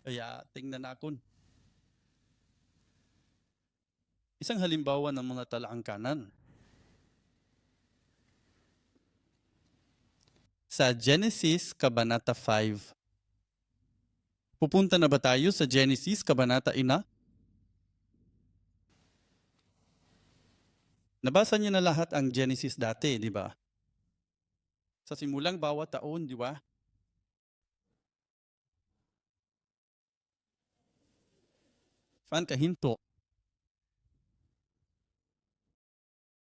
Kaya tingnan nakon. Isang halimbawa ng mga talaang kanan. Sa Genesis Kabanata 5. Pupunta na ba tayo sa Genesis Kabanata 1? Nabasa niyo na lahat ang Genesis dati, di ba? Sa simulang bawat taon, di ba? Fan kahinto.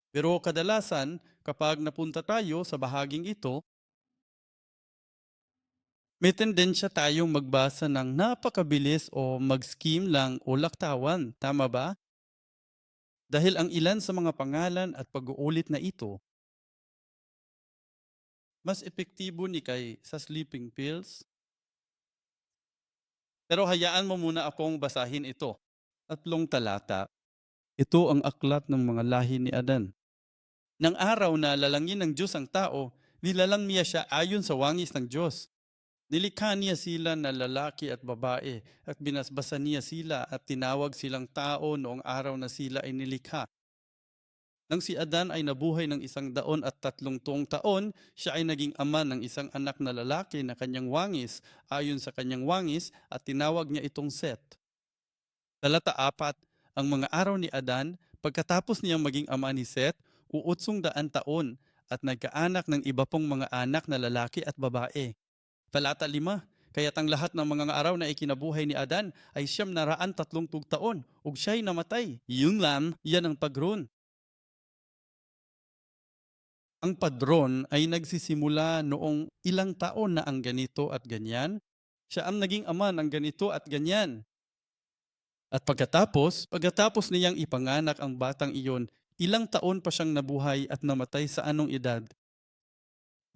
Pero kadalasan, kapag napunta tayo sa bahaging ito, may tendensya tayong magbasa ng napakabilis o mag-skim lang o laktawan. Tama ba? Dahil ang ilan sa mga pangalan at pag-uulit na ito, mas epektibo ni kay sa sleeping pills. Pero hayaan mo muna akong basahin ito. 3 talata. Ito ang aklat ng mga lahi ni Adan. Nang araw na lalangin ng Diyos ang tao, nilalang niya siya ayon sa wangis ng Diyos. Nilikha niya sila na lalaki at babae at binasbasan niya sila at tinawag silang tao noong araw na sila ay nilikha. Nang si Adan ay nabuhay ng 130 taon, siya ay naging ama ng isang anak na lalaki na kanyang wangis ayon sa kanyang wangis at tinawag niya itong Seth. 4, ang mga araw ni Adan pagkatapos niyang maging ama ni Seth, 800 taon at nagkaanak ng iba pong mga anak na lalaki at babae. 5, kaya't ang lahat ng mga araw na ikinabuhay ni Adan ay 930 taon ug siya'y namatay. Yun lang, yan ang pagron. Ang padron ay nagsisimula noong ilang taon na ang ganito at ganyan. Siya ang naging ama ng ganito at ganyan. At pagkatapos niyang ipanganak ang batang iyon, ilang taon pa siyang nabuhay at namatay sa anong edad.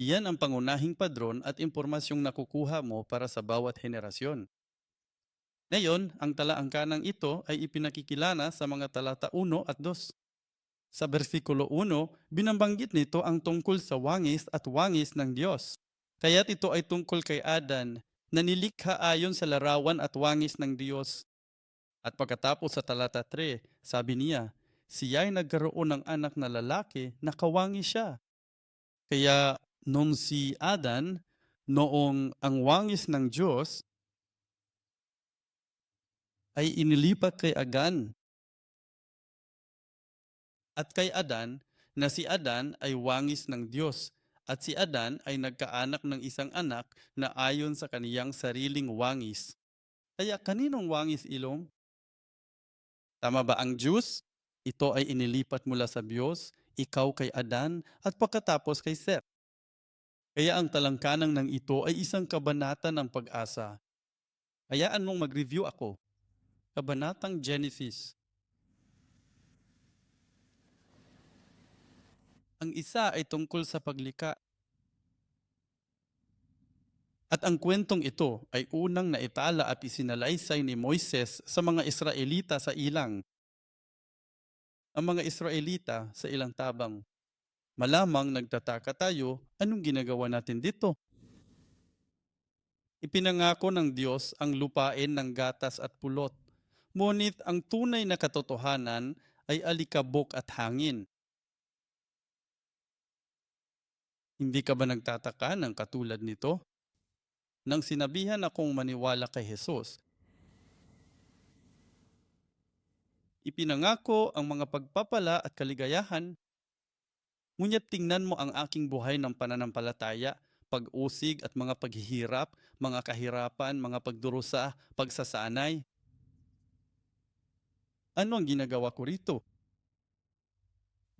Iyan ang pangunahing padron at impormasyong nakukuha mo para sa bawat henerasyon. Ngayon, ang talaangkanang ito ay ipinakikilala sa mga talata 1 at 2. Sa versikulo 1, binambanggit nito ang tungkol sa wangis at wangis ng Diyos. Kaya't ito ay tungkol kay Adan na nilikha ayon sa larawan at wangis ng Diyos. At pagkatapos sa talata 3, sabi niya, siya ay nagkaroon ng anak na lalaki na kawangis siya. Kaya nung si Adan, noong ang wangis ng Diyos ay inilipat kay Agan. At kay Adan, na si Adan ay wangis ng Diyos. At si Adan ay nagkaanak ng isang anak na ayon sa kaniyang sariling wangis. Kaya kaninong wangis ilong? Tama ba ang Diyos? Ito ay inilipat mula sa Diyos, ikaw kay Adan, at pagkatapos kay Seth. Kaya ang talangkanang ng ito ay isang kabanata ng pag-asa. Hayaan mong mag-review ako. Kabanatang Genesis. Ang isa ay tungkol sa paglikha. At ang kwentong ito ay unang naitala at isinalaysay ni Moises sa mga Israelita sa ilang. Ang mga Israelita sa ilang tabang. Malamang nagtataka tayo, anong ginagawa natin dito? Ipinangako ng Diyos ang lupain ng gatas at pulot. Ngunit ang tunay na katotohanan ay alikabok at hangin. Hindi ka ba nagtataka ng katulad nito? Nang sinabihan akong maniwala kay Jesus, ipinangako ang mga pagpapala at kaligayahan. Ngunit tingnan mo ang aking buhay ng pananampalataya, pag-usig at mga paghihirap, mga kahirapan, mga pagdurusa, pagsasanay. Ano ang ginagawa ko rito?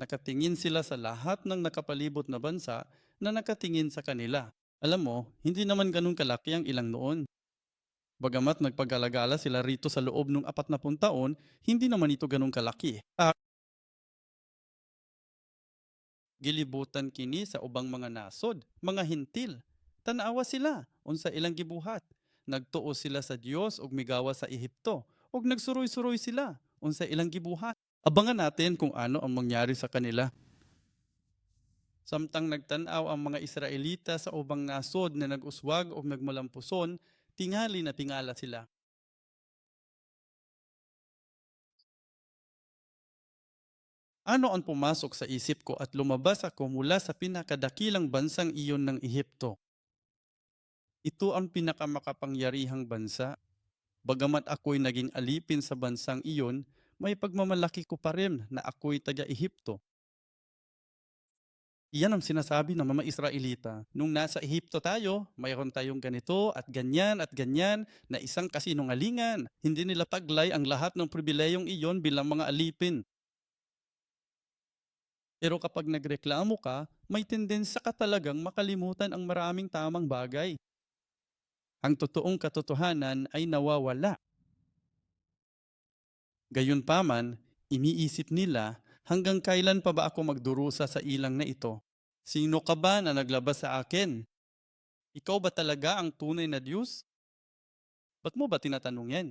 Nakatingin sila sa lahat ng nakapalibot na bansa na nakatingin sa kanila. Alam mo, hindi naman ganun kalaki ang ilang noon. Bagamat nagpag-alagala sila rito sa loob ng 40 taon, hindi naman ito ganun kalaki. Gilibutan kini sa ubang mga nasod, mga hintil. Tanawa sila, unsa ilang gibuhat. Nagtuo sila sa Dios ug migawa sa Ehipto, ug nagsuroy-suroy sila, unsa ilang gibuhat. Abangan natin kung ano ang mangyari sa kanila. Samtang nagtanaw ang mga Israelita sa ubang nasod na nag-uswag o nagmalampuson, tingali na tingala sila. Ano ang pumasok sa isip ko at lumabas ako mula sa pinakadakilang bansang iyon ng Ehipto? Ito ang pinakamakapangyarihang bansa. Bagamat ako'y naging alipin sa bansang iyon, may pagmamalaki ko pa rin na ako'y taga-Ehipto. Iyan ang sinasabi ng mga Israelita. Nung nasa Ehipto tayo, mayroon tayong ganito at ganyan na isang kasinungalingan. Hindi nila taglay ang lahat ng pribileyong iyon bilang mga alipin. Pero kapag nagreklamo ka, may tendensya ka talagang makalimutan ang maraming tamang bagay. Ang totoong katotohanan ay nawawala. Gayunpaman, iniisip nila, hanggang kailan pa ba ako magdurusa sa ilang na ito? Sino ka ba na naglabas sa akin? Ikaw ba talaga ang tunay na Diyos? Ba't mo ba tinatanong yan?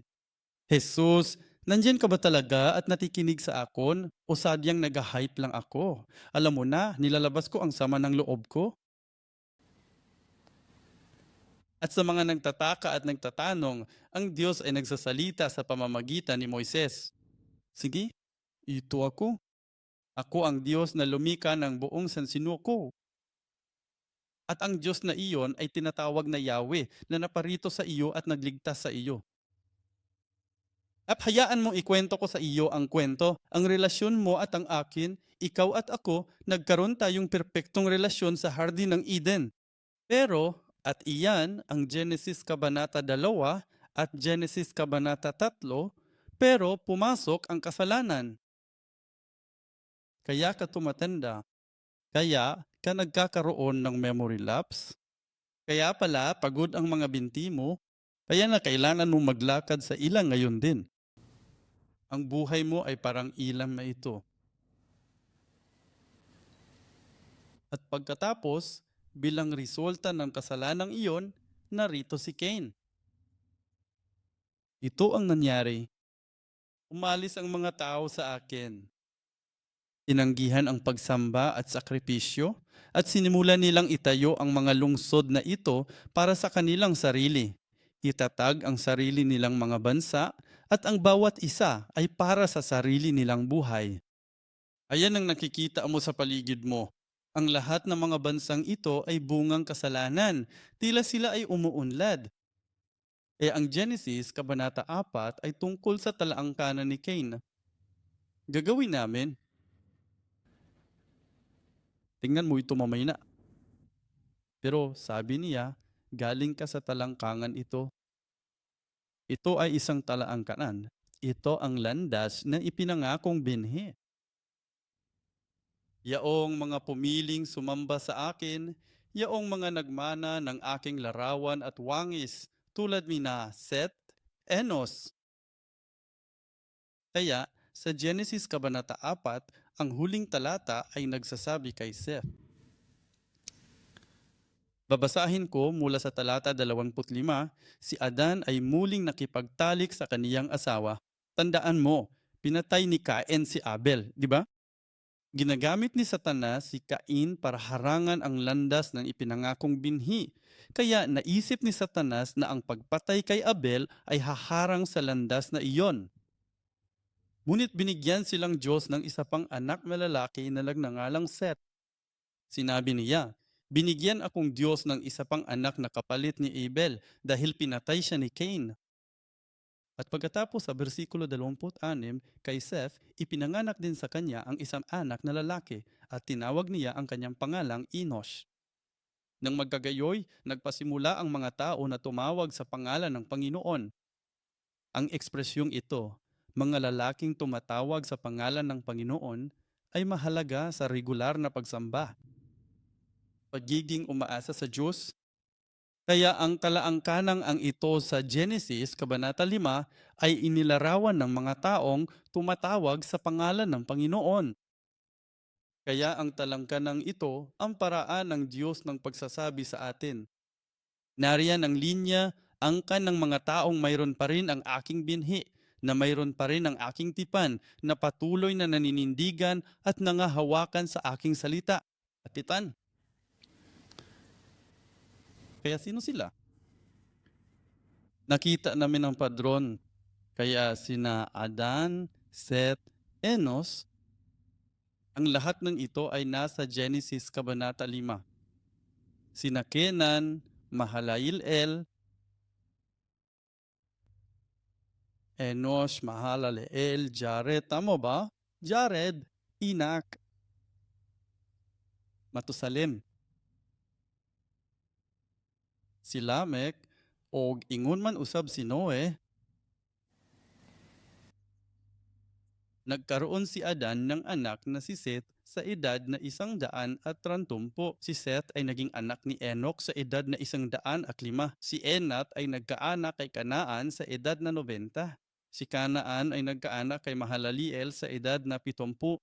Jesus, nandyan ka ba talaga at nakikinig sa akon? O sadyang nag-hype lang ako? Alam mo na, nilalabas ko ang sama ng loob ko. At sa mga nagtataka at nagtatanong, ang Diyos ay nagsasalita sa pamamagitan ni Moises. Sige, ito ako. Ako ang Diyos na lumika ng buong sansinuko. At ang Diyos na iyon ay tinatawag na Yahweh na naparito sa iyo at nagligtas sa iyo. At hayaan mong ikwento ko sa iyo ang kwento, ang relasyon mo at ang akin, ikaw at ako, nagkaroon tayong perpektong relasyon sa Hardin ng Eden. Pero, at iyan ang Genesis Kabanata 2 at Genesis Kabanata 3, pero pumasok ang kasalanan. Kaya ka tumatanda. Kaya ka nagkakaroon ng memory lapse. Kaya pala pagod ang mga binti mo. Kaya na kailangan mong maglakad sa ilang ngayon din. Ang buhay mo ay parang ilam na ito. At pagkatapos, bilang resulta ng kasalanang iyon, narito si Cain. Ito ang nangyari. Umalis ang mga tao sa akin. Tinanggihan ang pagsamba at sakripisyo at sinimulan nilang itayo ang mga lungsod na ito para sa kanilang sarili. Itatag ang sarili nilang mga bansa at ang bawat isa ay para sa sarili nilang buhay. Ayan ang nakikita mo sa paligid mo. Ang lahat ng mga bansang ito ay bungang kasalanan. Tila sila ay umuunlad. Ang Genesis, Kabanata 4 ay tungkol sa talaangkanan ni Cain. Gagawin namin. Tingnan mo ito mamaya na. Pero sabi niya, galing ka sa talangkangan ito. Ito ay isang talaangkanan. Ito ang landas na ipinangakong binhi. Yaong mga pumiling sumamba sa akin, yaong mga nagmana ng aking larawan at wangis, tulad ni na Seth, Enos. Kaya sa Genesis Kabanata 4, ang huling talata ay nagsasabi kay Seth. Babasahin ko mula sa talata 25, si Adan ay muling nakipagtalik sa kaniyang asawa. Tandaan mo, pinatay ni Cain si Abel, di ba? Ginagamit ni Satanas si Cain para harangan ang landas ng ipinangakong binhi. Kaya naisip ni Satanas na ang pagpatay kay Abel ay haharang sa landas na iyon. Ngunit binigyan silang Diyos ng isa pang anak na lalaki na nagngangalang Seth. Sinabi niya, binigyan akong Diyos ng isa pang anak na kapalit ni Abel dahil pinatay siya ni Cain. At pagkatapos sa versikulo 26, kay Seth, ipinanganak din sa kanya ang isang anak na lalaki at tinawag niya ang kanyang pangalang Enosh. Nang magkagayoy, nagpasimula ang mga tao na tumawag sa pangalan ng Panginoon. Ang ekspresyong ito, mga lalaking tumatawag sa pangalan ng Panginoon, ay mahalaga sa regular na pagsamba. Pagiging umaasa sa Diyos. Kaya ang talaangkanang ang ito sa Genesis, Kabanata 5, ay inilarawan ng mga taong tumatawag sa pangalan ng Panginoon. Kaya ang talangkanang ito ang paraan ng Diyos ng pagsasabi sa atin. Nariyan ang linya, angkan ng mga taong mayroon pa rin ang aking binhi, na mayroon pa rin ang aking tipan, na patuloy na naninindigan at nangahawakan sa aking salita. At tipan. Kaya sino sila? Nakita namin ang padron. Kaya sina Adan, Seth, Enos, Ang lahat ng ito ay nasa Genesis Kabanata 5. Sina Kenan, Mahalaleel, Enosh, Mahalaleel, Jared. Tama ba? Jared, Inak, Matusalem, si Lamek, o ingon man usab si Noe. Nagkaroon si Adan ng anak na si Seth sa edad na 130. Si Seth ay naging anak ni Enoch sa edad na 105. Si Enat ay nagkaanak kay Kanaan sa edad na 90. Si Kanaan ay nagkaanak kay Mahalaleel sa edad na 70.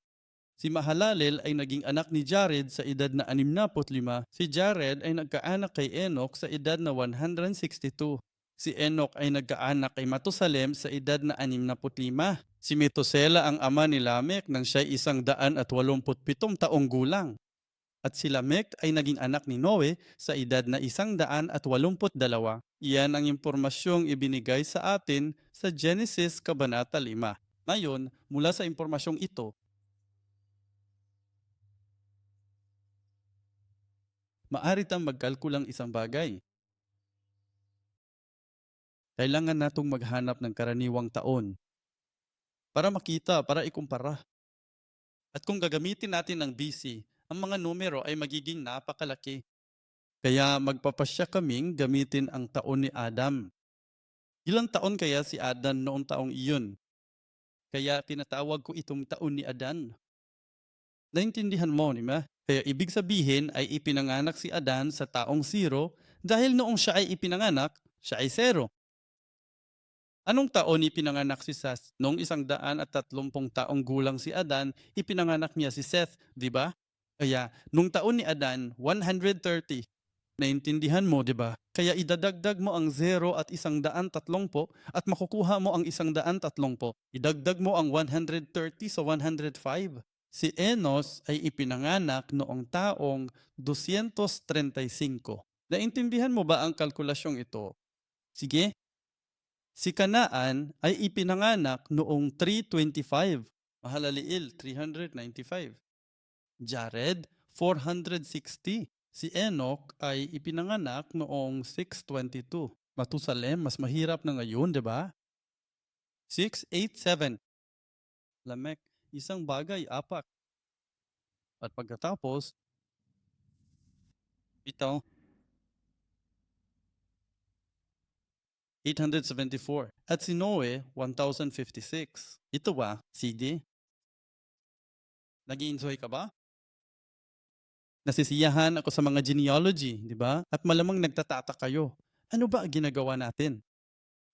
Si Mahalalel ay naging anak ni Jared sa edad na 65. Si Jared ay nagkaanak kay Enoch sa edad na 162. Si Enoch ay nagkaanak kay Matusalem sa edad na 65. Si Metusela ang ama ni Lamek nang siya'y 187 taong gulang. At si Lamek ay naging anak ni Noe sa edad na 182. Iyan ang impormasyong ibinigay sa atin sa Genesis Kabanata 5. Ngayon, mula sa impormasyong ito, maaari tang magkalkulang isang bagay. Kailangan natong maghanap ng karaniwang taon para makita, para ikumpara. At kung gagamitin natin ng BC, ang mga numero ay magiging napakalaki. Kaya magpapasya kaming gamitin ang taon ni Adam. Ilang taon kaya si Adan noong taong iyon? Kaya tinatawag ko itong taon ni Adan. Naintindihan mo, di ba? Kaya ibig sabihin ay ipinanganak si Adan sa taong 0 dahil noong siya ay ipinanganak, siya ay 0. Anong taon ipinanganak si Seth? Noong 130 taong gulang si Adan, ipinanganak niya si Seth, di ba? Kaya, nung taon ni Adan, 130. Naintindihan mo, di ba? Kaya idadagdag mo ang 0 at 130 at makukuha mo ang 130. Idagdag mo ang 130 sa 105. Si Enos ay ipinanganak noong taong 235. Naintindihan mo ba ang kalkulasyong ito? Sige. Si Kanaan ay ipinanganak noong 325. Mahalaliil, 395. Jared, 460. Si Enoch ay ipinanganak noong 622. Matusalem, mas mahirap na ngayon, di ba? 687. Lamek, isang bagay, 4. At pagkatapos, ito, 874. At si Noe, 1056. Ito ba, CD? Nag-i-enjoy ka ba? Nasisiyahan ako sa mga genealogy, di ba? At malamang nagtatata kayo. Ano ba ang ginagawa natin?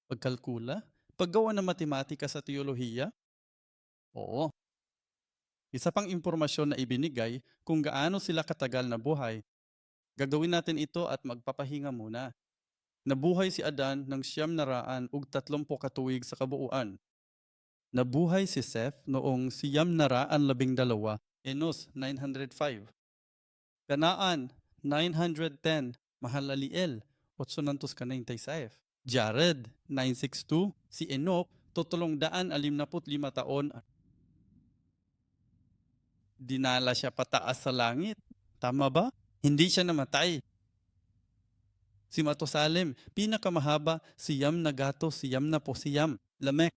Pagkalkula? Paggawa ng matematika sa teolohiya? Oo. Isa pang impormasyon na ibinigay kung gaano sila katagal na buhay. Gagawin natin ito at magpapahinga muna. Nabuhay si Adan ng 930 katuig sa kabuuan. Nabuhay si Seth noong 912. Enos, 905. Kanaan, 910. Mahalaliel, 896. Jared, 962. Si Enoch, 365 taon. Dinala siya pataas sa langit. Tama ba? Hindi siya namatay. Si Matusalem, pinakamahaba, siyam na gato, siyam na po siyam. Lamek.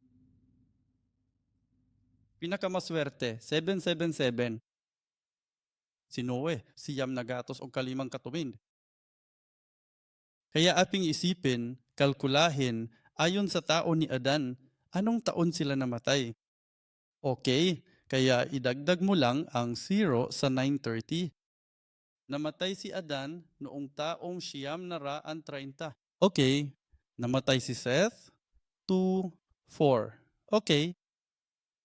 Pinakamaswerte, 777. Si Noe, siyam na gatos o kalimang katuwin. Kaya ating isipin, kalkulahin, ayon sa taon ni Adan, anong taon sila namatay? Okay, kaya idagdag mo lang ang 0 sa 930. Namatay si Adan noong taong 930. Okay, namatay si Seth, 2, 4. Okay,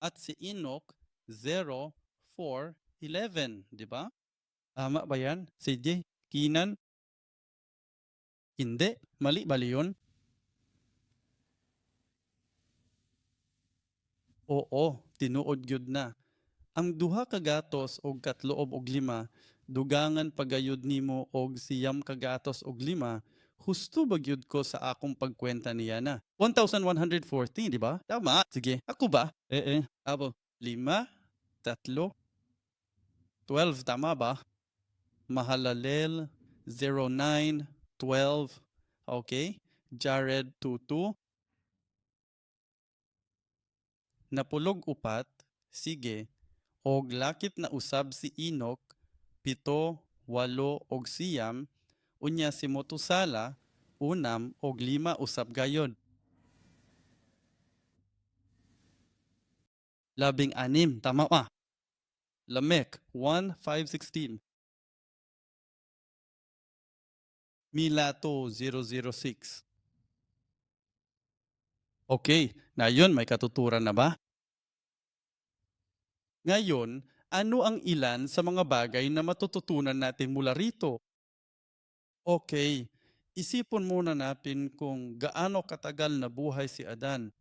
at si Enoch, 0, 4, 11. Di ba? Tama ba yan? CJ, Kinan? Hindi. Mali yun? Oo, tinuod gyud na. Ang duha ka gatos og katloob og 5, dugangan pagayud nimo og siyam ka gatos og 5, husto ba gyud ko sa akong pagkwenta niya na. 1,140, di ba? Tama. Sige, ako ba? Abo, 5, 3, 12, tama ba? Mahalalel 09, 12. Okay? Jared 22. Napulog upat, sige, og lakip na usab si Enoch, 7, 8 og siyam, unya si Motusala, 6 og 5 usab gayod. 16, tama ba? Lamek 1, 5, 16. Milato 006. Okay, ngayon may katuturan na ba? Ngayon, ano ang ilan sa mga bagay na matututunan natin mula rito? Okay, isipon muna natin kung gaano katagal na buhay si Adan.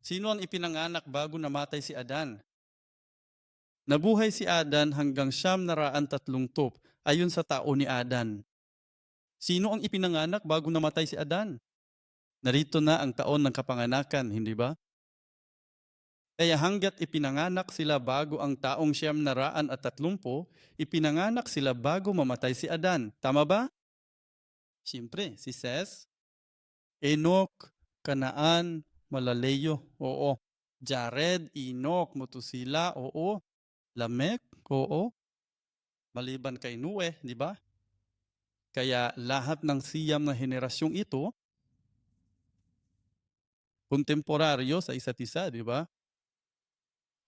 Sino ang ipinanganak bago namatay si Adan? Nabuhay si Adan hanggang 930 ayon sa tao ni Adan. Sino ang ipinanganak bago namatay si Adan? Narito na ang taon ng kapanganakan, hindi ba? Kaya hanggat ipinanganak sila bago ang taong 930, ipinanganak sila bago mamatay si Adan. Tama ba? Siyempre, si Ses, Enoch, Kanaan, Malaleyo, oo. Jared, Enoch, Mutusila, oo. Lamek, oo. Maliban kay Noe, di ba? Kaya lahat ng siyam na henerasyong ito, kontemporaryo sa isa't isa, di ba?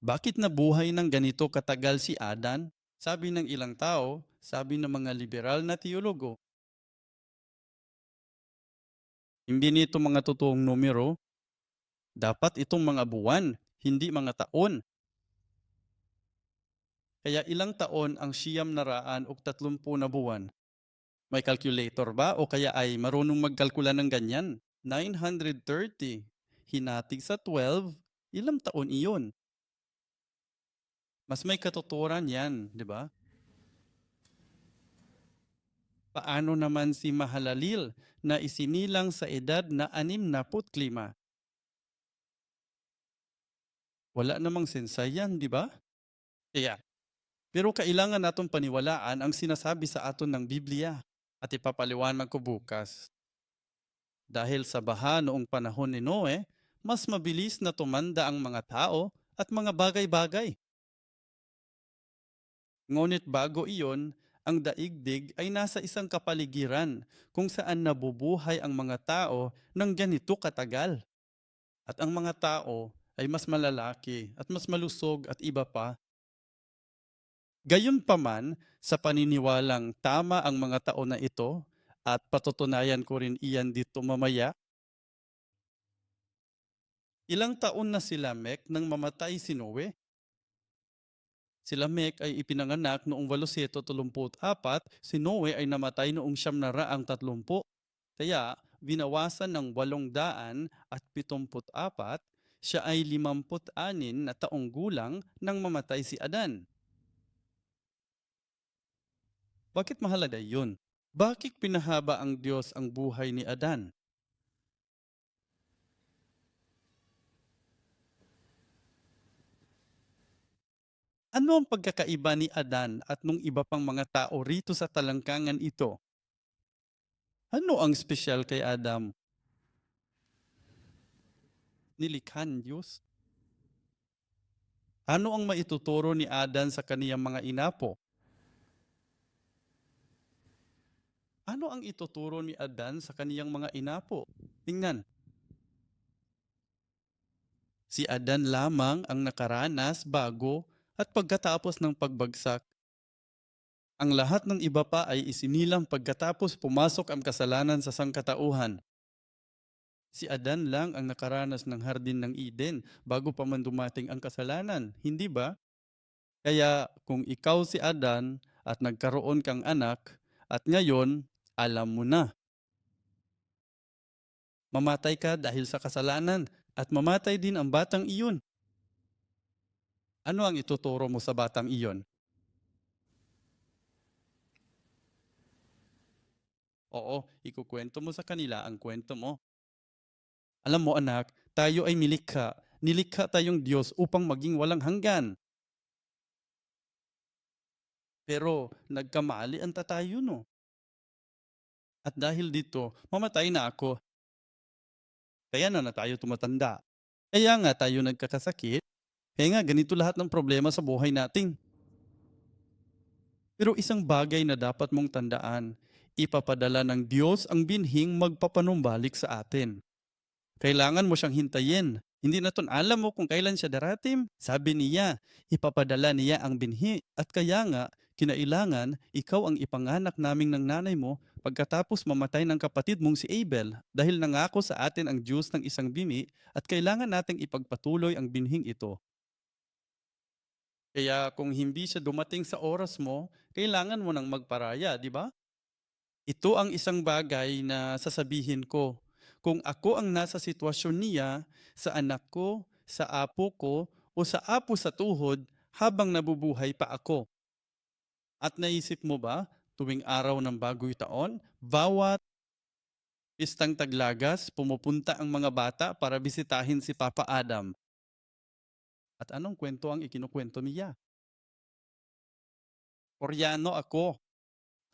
Bakit nabuhay ng ganito katagal si Adan? Sabi ng ilang tao, sabi ng mga liberal na teologo, hindi nito mga totoong numero, dapat itong mga buwan, hindi mga taon. Kaya ilang taon ang 930 na buwan? May calculator ba o kaya ay marunong magkalkula ng ganyan? 930 hinatig sa 12, ilang taon iyon? Mas may katuturan yan, di ba? Paano naman si Mahalalil na isinilang sa edad na 65? Wala namang sensay yan, di ba? Kaya, pero kailangan natong paniwalaan ang sinasabi sa aton ng Biblia at ipapaliwanag ko bukas. Dahil sa baha noong panahon ni Noe, mas mabilis na tumanda ang mga tao at mga bagay-bagay. Ngunit bago iyon, ang daigdig ay nasa isang kapaligiran kung saan nabubuhay ang mga tao ng ganito katagal. At ang mga tao ay mas malalaki at mas malusog at iba pa. Gayunpaman, sa paniniwalang tama ang mga tao na ito, at patutunayan ko rin iyan dito mamaya, ilang taon na si Lamek nang mamatay si Noe? Si Lamek ay ipinanganak noong 834, si Noe ay namatay noong 930. Kaya binawasan ng 874, siya ay 56 na taong gulang nang mamatay si Adan. Bakit mahalaga yun? Bakit pinahaba ang Diyos ang buhay ni Adan? Ano ang pagkakaiba ni Adan at nung iba pang mga tao rito sa talangkangan ito? Ano ang espesyal kay Adam? Nilikha ng Diyos? Ano ang maituturo ni Adan sa kaniyang mga inapo? Ano ang ituturo ni Adan sa kaniyang mga inapo? Tingnan. Si Adan lamang ang nakaranas bago at pagkatapos ng pagbagsak. Ang lahat ng iba pa ay isinilang pagkatapos pumasok ang kasalanan sa sangkatauhan. Si Adan lang ang nakaranas ng hardin ng Eden bago pa man dumating ang kasalanan, hindi ba? Kaya kung ikaw si Adan at nagkaroon kang anak at ngayon alam mo na, mamatay ka dahil sa kasalanan at mamatay din ang batang iyon. Ano ang ituturo mo sa batang iyon? Oo, ikukwento mo sa kanila ang kwento mo. Alam mo anak, tayo ay nilikha Nilikha tayong Diyos upang maging walang hanggan. Pero nagkamalian tayo no. At dahil dito, mamatay na ako. Kaya na tayo tumatanda. Kaya nga tayo nagkakasakit. Kaya nga ganito lahat ng problema sa buhay natin. Pero isang bagay na dapat mong tandaan, ipapadala ng Diyos ang binhing magpapanumbalik sa atin. Kailangan mo siyang hintayin. Hindi naton alam mo kung kailan siya darating. Sabi niya, ipapadala niya ang binhi. At kaya nga, kinailangan, ikaw ang ipanganak naming ng nanay mo pagkatapos mamatay ng kapatid mong si Abel dahil nangako sa atin ang Diyos ng isang bini at kailangan nating ipagpatuloy ang binhing ito. Kaya kung hindi siya dumating sa oras mo, kailangan mo nang magparaya, di ba? Ito ang isang bagay na sasabihin ko. Kung ako ang nasa sitwasyon niya, sa anak ko, sa apo ko, o sa apo sa tuhod, habang nabubuhay pa ako. At naisip mo ba, tuwing araw ng bagoy taon, bawat pistang taglagas, pumupunta ang mga bata para bisitahin si Papa Adam. At anong kwento ang ikinukwento niya? Koreano ako.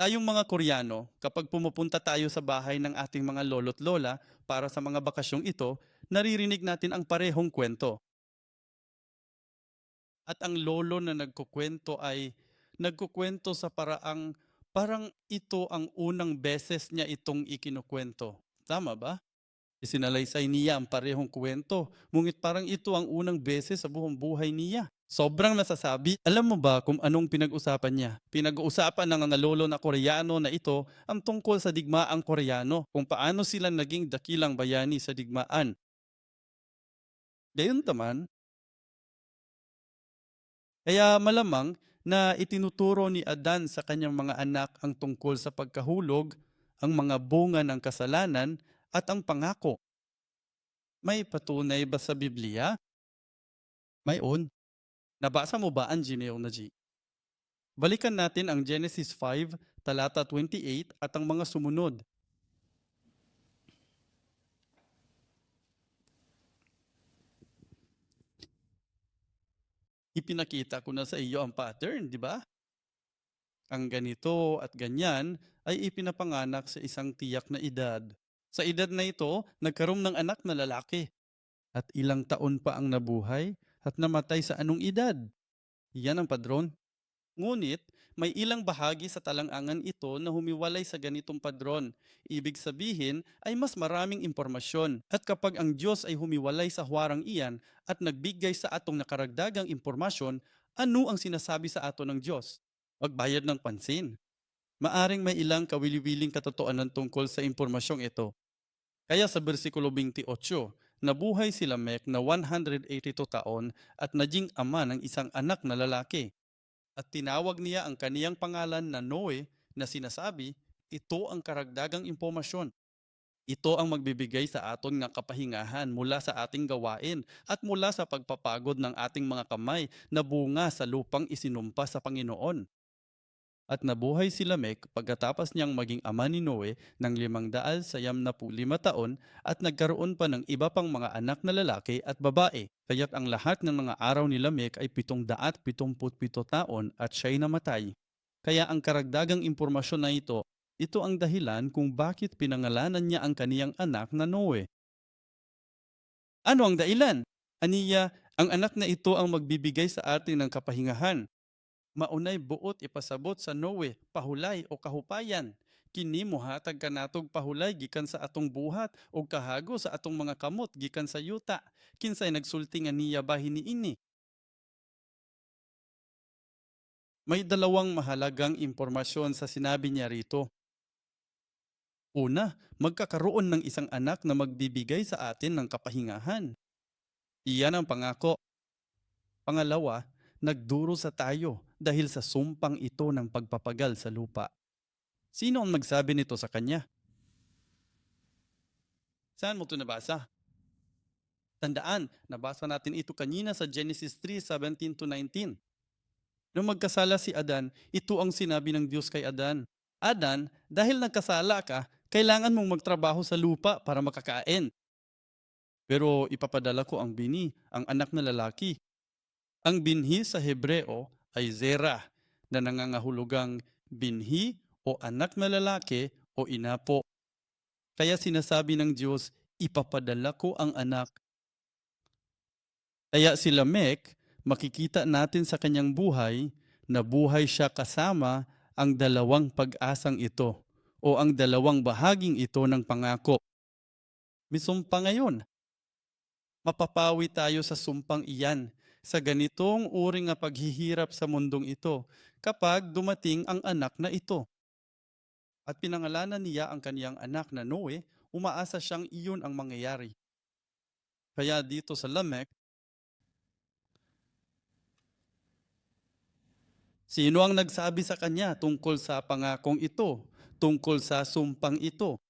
Tayong mga Koreano, kapag pumupunta tayo sa bahay ng ating mga lolo't lola para sa mga bakasyong ito, naririnig natin ang parehong kwento. At ang lolo na nagkukwento ay nagkukwento sa parang ito ang unang beses niya itong ikinukwento. Tama ba? Isinalaysay niya ang parehong kwento, ngunit parang ito ang unang beses sa buong buhay niya. Sobrang nasasabi. Alam mo ba kung anong pinag-usapan niya? Pinag-uusapan ng mga lolo na Koreano na ito ang tungkol sa digmaang Koreano, kung paano sila naging dakilang bayani sa digmaan. Gayunpaman, kaya malamang na itinuturo ni Adan sa kanyang mga anak ang tungkol sa pagkahulog, ang mga bunga ng kasalanan at ang pangako. May patunay ba sa Biblia? Mayroon. Nabasa mo ba ang genealogy? Balikan natin ang Genesis 5, talata 28 at ang mga sumunod. Ipinakita ko na sa iyo ang pattern, di ba? Ang ganito at ganyan ay ipinapanganak sa isang tiyak na edad. Sa edad na ito, nagkaroon ng anak na lalaki. At ilang taon pa ang nabuhay at namatay sa anong edad? Yan ang padron. Ngunit, may ilang bahagi sa talangangan ito na humiwalay sa ganitong padron. Ibig sabihin ay mas maraming impormasyon. At kapag ang Diyos ay humiwalay sa huwarang iyan at nagbigay sa atong nakaragdagang impormasyon, ano ang sinasabi sa ato ng Diyos? Magbayad ng pansin. Maaring may ilang kawili-wiling katotohanan tungkol sa impormasyong ito. Kaya sa bersikulo 28, nabuhay si Lamech na 182 taon at naging ama ng isang anak na lalaki. At tinawag niya ang kaniyang pangalan na Noe na sinasabi, ito ang karagdagang impormasyon. Ito ang magbibigay sa aton nga kapahingahan mula sa ating gawain at mula sa pagpapagod ng ating mga kamay na bunga sa lupang isinumpa sa Panginoon. At nabuhay si Lamech pagkatapos niyang maging ama ni Noe ng 595 taon at nagkaroon pa ng iba pang mga anak na lalaki at babae. Kaya't ang lahat ng mga araw ni Lamech ay 777 taon at siya'y namatay. Kaya ang karagdagang impormasyon na ito ang dahilan kung bakit pinangalanan niya ang kaniyang anak na Noe. Ano ang dahilan? Aniya, ang anak na ito ang magbibigay sa atin ng kapahingahan. Maunay buot ipasabot sa Noe, pahulay o kahupayan. Kini mohatag kanatog pahulay gikan sa atong buhat o kahago sa atong mga kamot gikan sa yuta. Kinsay nagsulti nga niya bahin niini. May dalawang mahalagang impormasyon sa sinabi niya rito. Una, magkakaroon ng isang anak na magbibigay sa atin ng kapahingahan. Iyan ang pangako. Pangalawa, nagduro sa tayo dahil sa sumpang ito ng pagpapagal sa lupa. Sino ang magsabi nito sa kanya? Saan mo ito nabasa? Tandaan, nabasa natin ito kanina sa Genesis 3:17-19. Nung magkasala si Adan, ito ang sinabi ng Diyos kay Adan. Adan, dahil nagkasala ka, kailangan mong magtrabaho sa lupa para makakain. pero ipapadala ko ang bini, ang anak na lalaki. Ang binhi sa Hebreo ay zera na nangangahulugang binhi o anak na lalaki o inapo. Kaya sinasabi ng Diyos, ipapadala ko ang anak. Kaya si Lamek, makikita natin sa kanyang buhay na buhay siya kasama ang dalawang pag-asang ito o ang dalawang bahaging ito ng pangako. May sumpa ngayon. Mapapawi tayo sa sumpang iyan sa ganitong uri nga paghihirap sa mundong ito kapag dumating ang anak na ito. At pinangalanan niya ang kaniyang anak na Noe, umaasa siyang iyon ang mangyayari. Kaya dito sa Lamek, sino ang nagsabi sa kanya tungkol sa pangakong ito, tungkol sa sumpang ito?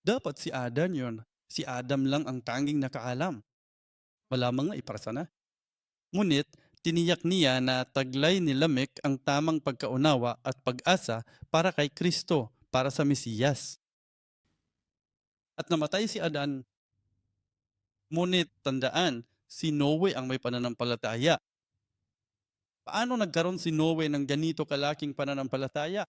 Dapat si Adam yon. Si Adam lang ang tanging nakaalam. Malamang nga iparasa na. Ngunit, tiniyak niya na taglay ni Lamek ang tamang pagkaunawa at pag-asa para kay Kristo, para sa Mesiyas. At namatay si Adan, ngunit tandaan, si Noe ang may pananampalataya. Paano nagkaroon si Noe ng ganito kalaking pananampalataya?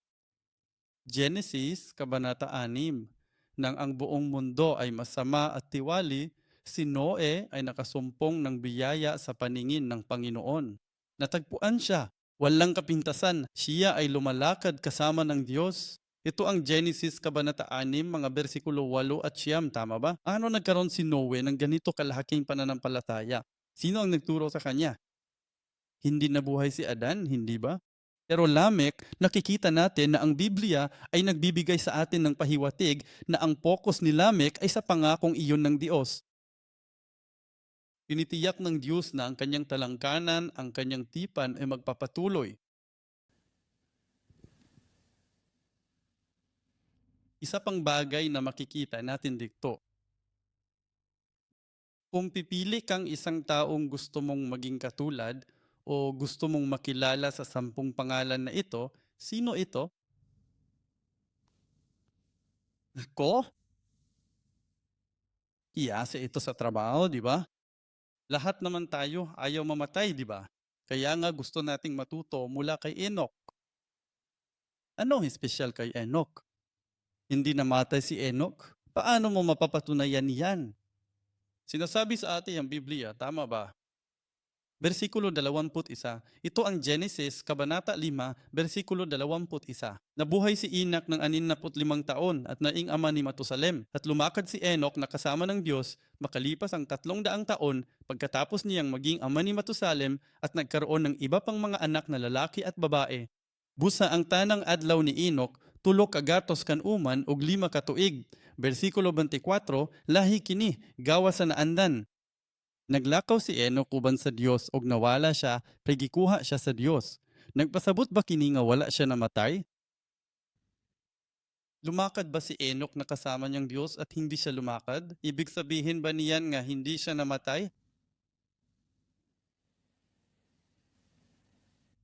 Genesis, Kabanata 6. Nang ang buong mundo ay masama at tiwali, si Noe ay nakasumpong ng biyaya sa paningin ng Panginoon. Natagpuan siya, walang kapintasan, siya ay lumalakad kasama ng Diyos. Ito ang Genesis Kabanata 6, mga bersikulo 8 at 9, tama ba? Ano nagkaroon si Noe ng ganito kalaking pananampalataya? Sino ang nagturo sa kanya? Hindi nabuhay si Adan, hindi ba? Pero Lamek, nakikita natin na ang Biblia ay nagbibigay sa atin ng pahiwatig na ang focus ni Lamek ay sa pangakong iyon ng Diyos. Tinitiyak ng Diyos na ang kanyang talangkanan, ang kanyang tipan ay magpapatuloy. Isa pang bagay na makikita natin dito, kung pipili kang isang taong gusto mong maging katulad o gusto mong makilala sa 10 pangalan na ito, sino ito? Ako? Iyase ito sa trabaho, di ba? Lahat naman tayo ayaw mamatay, di ba? Kaya nga gusto nating matuto mula kay Enoch. Ano ang espesyal kay Enoch? Hindi namatay si Enoch? Paano mo mapapatunayan yan? Sinasabi sa atin ang Biblia, tama ba? Versikulo 21. Ito ang Genesis, Kabanata 5, versikulo 21. Nabuhay si Enoch ng 65 taon at naing ama ni Matusalem. At lumakad si Enoch na kasama ng Diyos makalipas ang 300 taon pagkatapos niyang maging ama ni Matusalem at nagkaroon ng iba pang mga anak na lalaki at babae. Busa ang tanang adlaw ni Enoch, tulo ka gatos kan uman ug 5 ka tuig. Versikulo 24, lahi kini gawa sa naandan. Naglakaw si Enoch uban sa Dios ug nawala siya, pagikuha siya sa Dios. Nagpasabot ba kini nga wala siya namatay? Lumakad ba si Enoch na kasama niyang Diyos at hindi siya lumakad? Ibig sabihin ba niyan nga hindi siya namatay?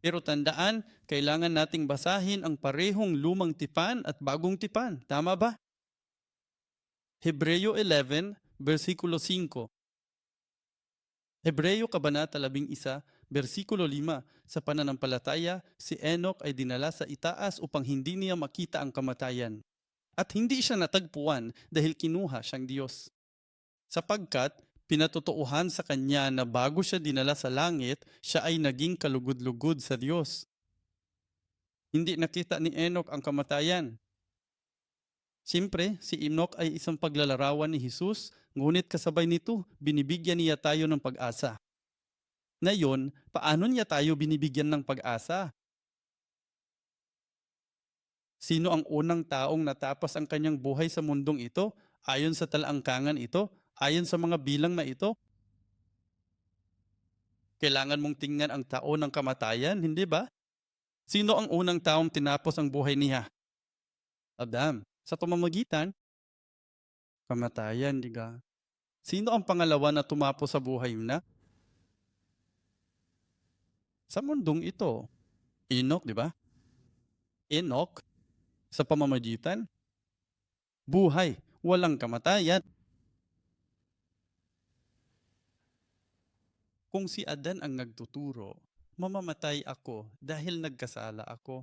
Pero tandaan, kailangan nating basahin ang parehong lumang tipan at bagong tipan. Tama ba? Hebreo 11, versikulo 5. Hebreo Kabanata 11, versikulo 5, sa pananampalataya, si Enoch ay dinala sa itaas upang hindi niya makita ang kamatayan. At hindi siya natagpuan dahil kinuha siyang Diyos. Sapagkat pinatutuuhan sa kanya na bago siya dinala sa langit, siya ay naging kalugod-lugod sa Diyos. Hindi nakita ni Enoch ang kamatayan. Siyempre, si Enoch ay isang paglalarawan ni Jesus, ngunit kasabay nito, binibigyan niya tayo ng pag-asa. Ngayon, paano niya tayo binibigyan ng pag-asa? Sino ang unang taong natapos ang kanyang buhay sa mundong ito? Ayon sa talaangkangan ito? Ayon sa mga bilang na ito? Kailangan mong tingnan ang taon ng kamatayan, hindi ba? Sino ang unang taong tinapos ang buhay niya? Adam. Sa pamamagitan, kamatayan, di ba? Sino ang pangalawa na tumapos sa buhay na? Sa mundong ito. Enoch, di ba? Enoch, sa pamamagitan, buhay, walang kamatayan. Kung si Adan ang nagtuturo, mamamatay ako dahil nagkasala ako.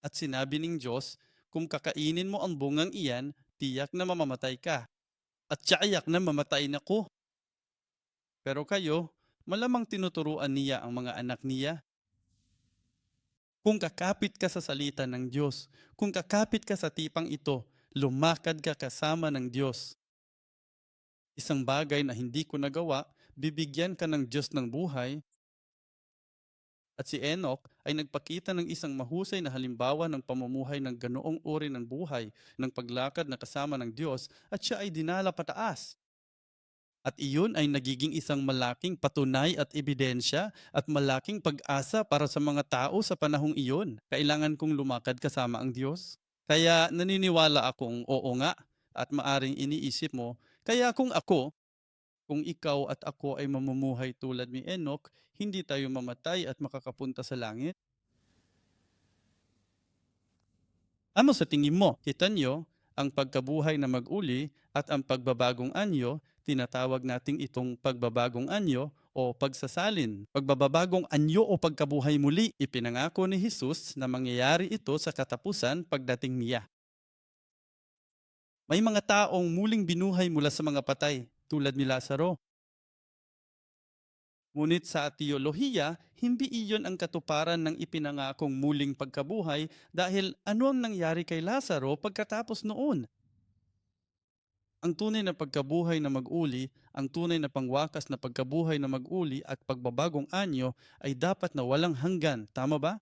At sinabi ng Diyos, kung kakainin mo ang bungang iyan, tiyak na mamamatay ka. At tiyak na mamatay na ko. Pero kayo, malamang tinuturuan niya ang mga anak niya. Kung kakapit ka sa salita ng Diyos, kung kakapit ka sa tipang ito, lumakad ka kasama ng Diyos. Isang bagay na hindi ko nagawa, bibigyan ka ng Diyos ng buhay. At si Enoch ay nagpakita ng isang mahusay na halimbawa ng pamumuhay ng ganoong uri ng buhay, ng paglakad na kasama ng Diyos, at siya ay dinala pataas. At iyon ay nagiging isang malaking patunay at ebidensya at malaking pag-asa para sa mga tao sa panahong iyon. Kailangan kong lumakad kasama ang Diyos. Kaya naniniwala akong oo nga, at maaring iniisip mo, kaya kung ikaw at ako ay mamumuhay tulad ni Enoch, hindi tayo mamatay at makakapunta sa langit. Ano sa tingin mo? Kita nyo, ang pagkabuhay na mag-uli at ang pagbabagong anyo, tinatawag nating itong pagbabagong anyo o pagsasalin. Pagbabagong anyo o pagkabuhay muli, ipinangako ni Jesus na mangyayari ito sa katapusan pagdating niya. May mga taong muling binuhay mula sa mga patay, tulad ni Lazaro. Ngunit sa teolohiya, hindi iyon ang katuparan ng ipinangakong muling pagkabuhay dahil ano ang nangyari kay Lazaro pagkatapos noon? Ang tunay na pagkabuhay na mag-uli, ang tunay na pangwakas na pagkabuhay na mag-uli at pagbabagong anyo ay dapat na walang hanggan, tama ba?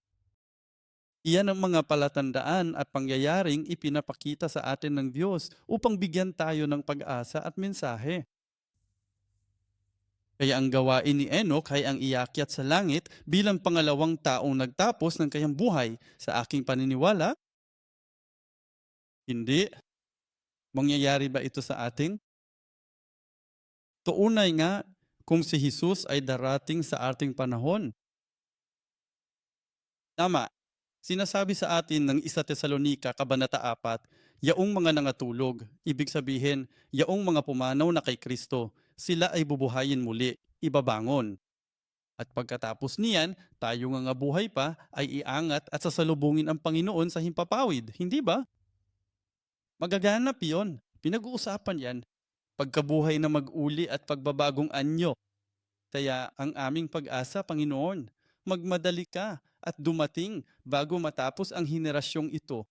Iyan ang mga palatandaan at pangyayaring ipinapakita sa atin ng Diyos upang bigyan tayo ng pag-asa at mensahe. Kaya ang gawain ni Enoch ay ang iakyat sa langit bilang pangalawang taong nagtapos ng kanyang buhay. Sa aking paniniwala, hindi. Mangyayari ba ito sa atin? Tunay nga kung si Jesus ay darating sa ating panahon. Tama, sinasabi sa atin ng 1 Tesalonica, Kabanata 4, yaong mga nangatulog, ibig sabihin, yaong mga pumanaw na kay Kristo, sila ay bubuhayin muli, ibabangon. At pagkatapos niyan, tayo nga buhay pa ay iangat at sasalubungin ang Panginoon sa himpapawid. Hindi ba? Magaganap yon. Pinag-uusapan yan. Pagkabuhay na mag-uli at pagbabagong anyo. Kaya ang aming pag-asa, Panginoon, magmadali ka at dumating bago matapos ang henerasyong ito.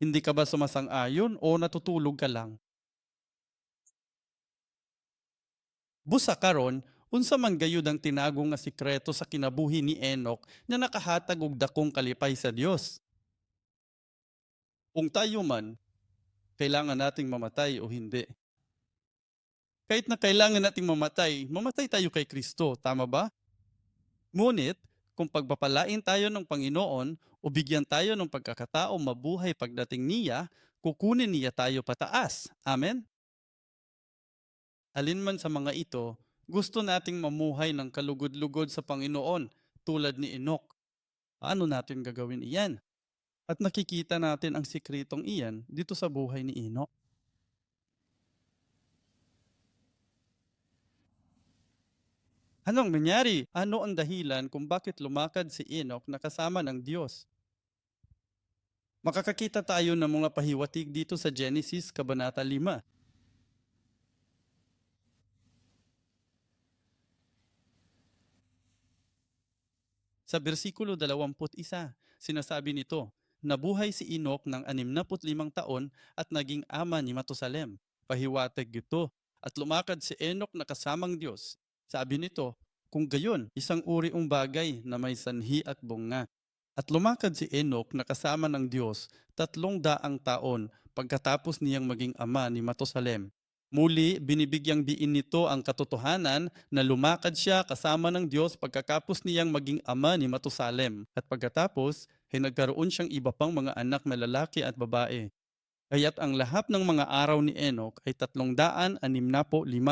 Hindi ka ba sumasang-ayon o natutulog ka lang? Busa karon, unsa man gayud ang tinagong nga sikreto sa kinabuhi ni Enoch na nakahatag og dakong kalipay sa Dios. Kung tayo man, kailangan nating mamatay o hindi. Kahit na kailangan nating mamatay, mamatay tayo kay Kristo, tama ba? Ngunit, kung pagpapalain tayo ng Panginoon o bigyan tayo ng pagkakatao mabuhay pagdating niya, kukunin niya tayo pataas. Amen? Alinman sa mga ito, gusto nating mamuhay ng kalugod-lugod sa Panginoon tulad ni Enoch. Paano natin gagawin iyan? At nakikita natin ang sikretong iyan dito sa buhay ni Enoch. Anong nangyari? Ano ang dahilan kung bakit lumakad si Enoch na kasama ng Diyos? Makakakita tayo ng mga pahiwatig dito sa Genesis Kabanata 5. Sa bersikulo 21, sinasabi nito, nabuhay si Enoch ng 65 taon at naging ama ni Matusalem. Pahiwatig ito at lumakad si Enoch na kasamang Diyos. Sabi nito, kung gayon, isang uri ung bagay na may sanhi at bunga. At lumakad si Enoch na kasama ng Diyos 300 taon pagkatapos niyang maging ama ni Matusalem. Muli, binibigyang diin nito ang katotohanan na lumakad siya kasama ng Diyos pagkatapos niyang maging ama ni Matusalem. At pagkatapos, nagkaroon siyang iba pang mga anak na lalaki at babae. Kaya't ang lahat ng mga araw ni Enoch ay 365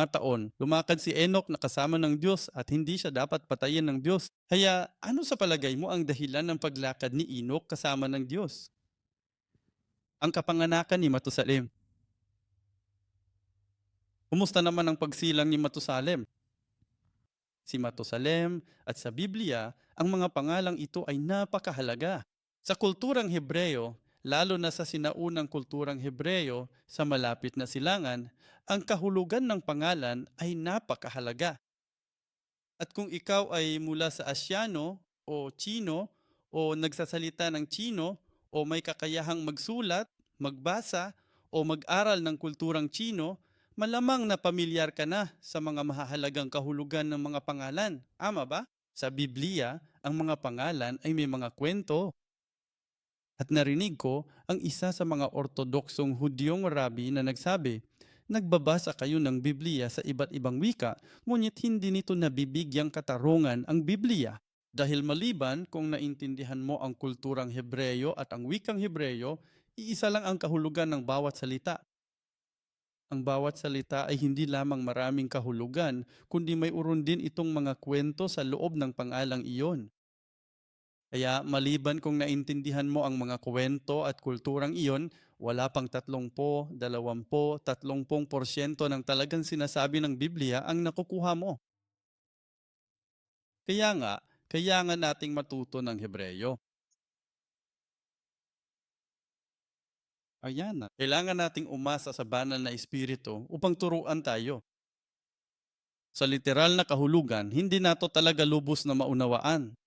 taon. Lumakad si Enoch na kasama ng Diyos at hindi siya dapat patayin ng Diyos. Kaya ano sa palagay mo ang dahilan ng paglakad ni Enoch kasama ng Diyos? Ang kapanganakan ni Matusalem. Kumusta naman ang pagsilang ni Matusalem? Si Matusalem at sa Biblia, ang mga pangalang ito ay napakahalaga. Sa kulturang Hebreo, lalo na sa sinaunang kulturang Hebreo sa malapit na silangan, ang kahulugan ng pangalan ay napakahalaga. At kung ikaw ay mula sa Asyano o Chino o nagsasalita ng Chino o may kakayahang magsulat, magbasa o mag-aral ng kulturang Chino, malamang na pamilyar ka na sa mga mahahalagang kahulugan ng mga pangalan. Ama ba? Sa Biblia, ang mga pangalan ay may mga kwento. At narinig ko ang isa sa mga ortodoksong Hudyong rabi na nagsabi, nagbabasa kayo ng Biblia sa iba't ibang wika, ngunit hindi nito nabibigyang katarungan ang Biblia. Dahil maliban kung naintindihan mo ang kulturang Hebreyo at ang wikang Hebreyo, iisa lang ang kahulugan ng bawat salita. Ang bawat salita ay hindi lamang maraming kahulugan, kundi may uron din itong mga kwento sa loob ng pangalang iyon. Kaya maliban kung naintindihan mo ang mga kwento at kulturang iyon, wala pang 30, 20, 30% ng talagang sinasabi ng Biblia ang nakukuha mo. Kaya nga, kailangan nating matuto ng Hebreyo. Ayan na. Kailangan nating umasa sa banal na espiritu upang turuan tayo. Sa literal na kahulugan, hindi nato talaga lubos na maunawaan.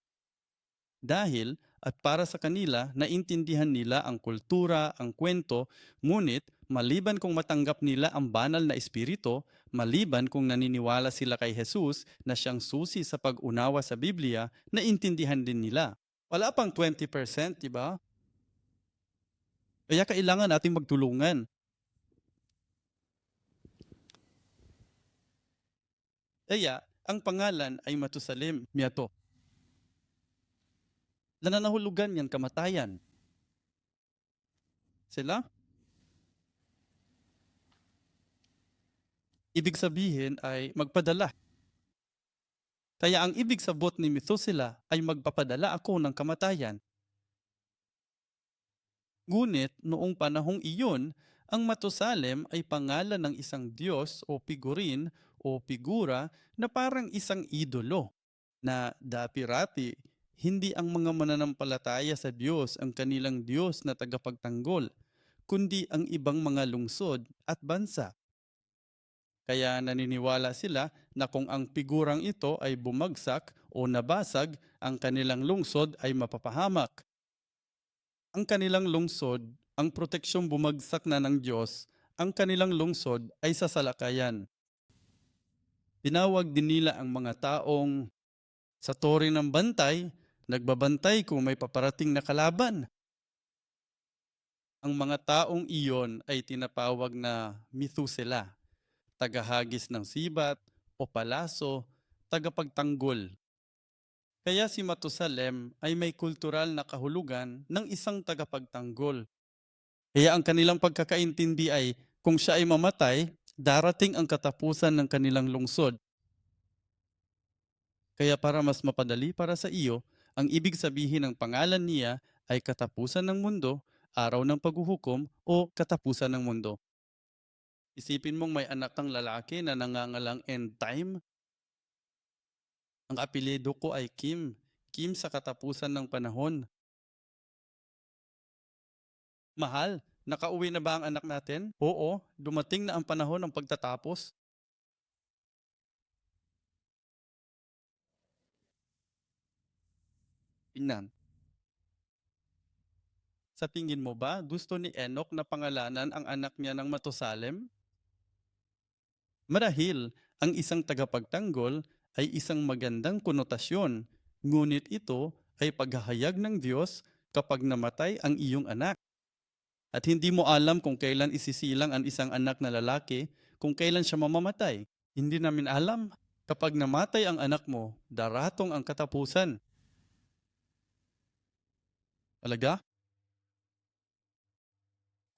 Dahil at para sa kanila, naintindihan nila ang kultura, ang kwento, ngunit maliban kung matanggap nila ang banal na espiritu, maliban kung naniniwala sila kay Jesus na siyang susi sa pag-unawa sa Biblia, naintindihan din nila. Wala pang 20%, di ba? Kaya kailangan nating magtulungan. Kaya, ang pangalan ay Matusalem, Miyato. Nananahulugan yan kamatayan. Sila? Ibig sabihin ay magpadala. Kaya ang ibig sabot ni Methuselah ay magpapadala ako ng kamatayan. Ngunit noong panahong iyon, ang Matusalem ay pangalan ng isang Diyos o figurin o figura na parang isang idolo na dapirati. Hindi ang mga mananampalataya sa Diyos ang kanilang Diyos na tagapagtanggol, kundi ang ibang mga lungsod at bansa. Kaya naniniwala sila na kung ang figurang ito ay bumagsak o nabasag, ang kanilang lungsod ay mapapahamak. Ang kanilang lungsod, ang proteksyong bumagsak na ng Diyos, ang kanilang lungsod ay sasalakayan. Tinawag din nila ang mga taong sa tore ng bantay, nagbabantay kung may paparating na kalaban. Ang mga taong iyon ay tinatawag na Methuselah, tagahagis ng sibat o palaso, tagapagtanggol. Kaya si Matusalem ay may kultural na kahulugan ng isang tagapagtanggol. Kaya ang kanilang pagkakaintindi ay kung siya ay mamatay, darating ang katapusan ng kanilang lungsod. Kaya para mas mapadali para sa iyo, ang ibig sabihin ng pangalan niya ay katapusan ng mundo, araw ng paghuhukom o katapusan ng mundo. Isipin mong may anak kang lalaki na nangangalang end time. Ang apelyido ko ay Kim. Kim sa katapusan ng panahon. Mahal, nakauwi na ba ang anak natin? Oo, dumating na ang panahon ng pagtatapos. Tingnan. Sa tingin mo ba, gusto ni Enoch na pangalanan ang anak niya ng Matusalem? Marahil, ang isang tagapagtanggol ay isang magandang konotasyon, ngunit ito ay paghahayag ng Diyos kapag namatay ang iyong anak. At hindi mo alam kung kailan isisilang ang isang anak na lalaki, kung kailan siya mamamatay. Hindi namin alam. Kapag namatay ang anak mo, daratong ang katapusan. Talaga?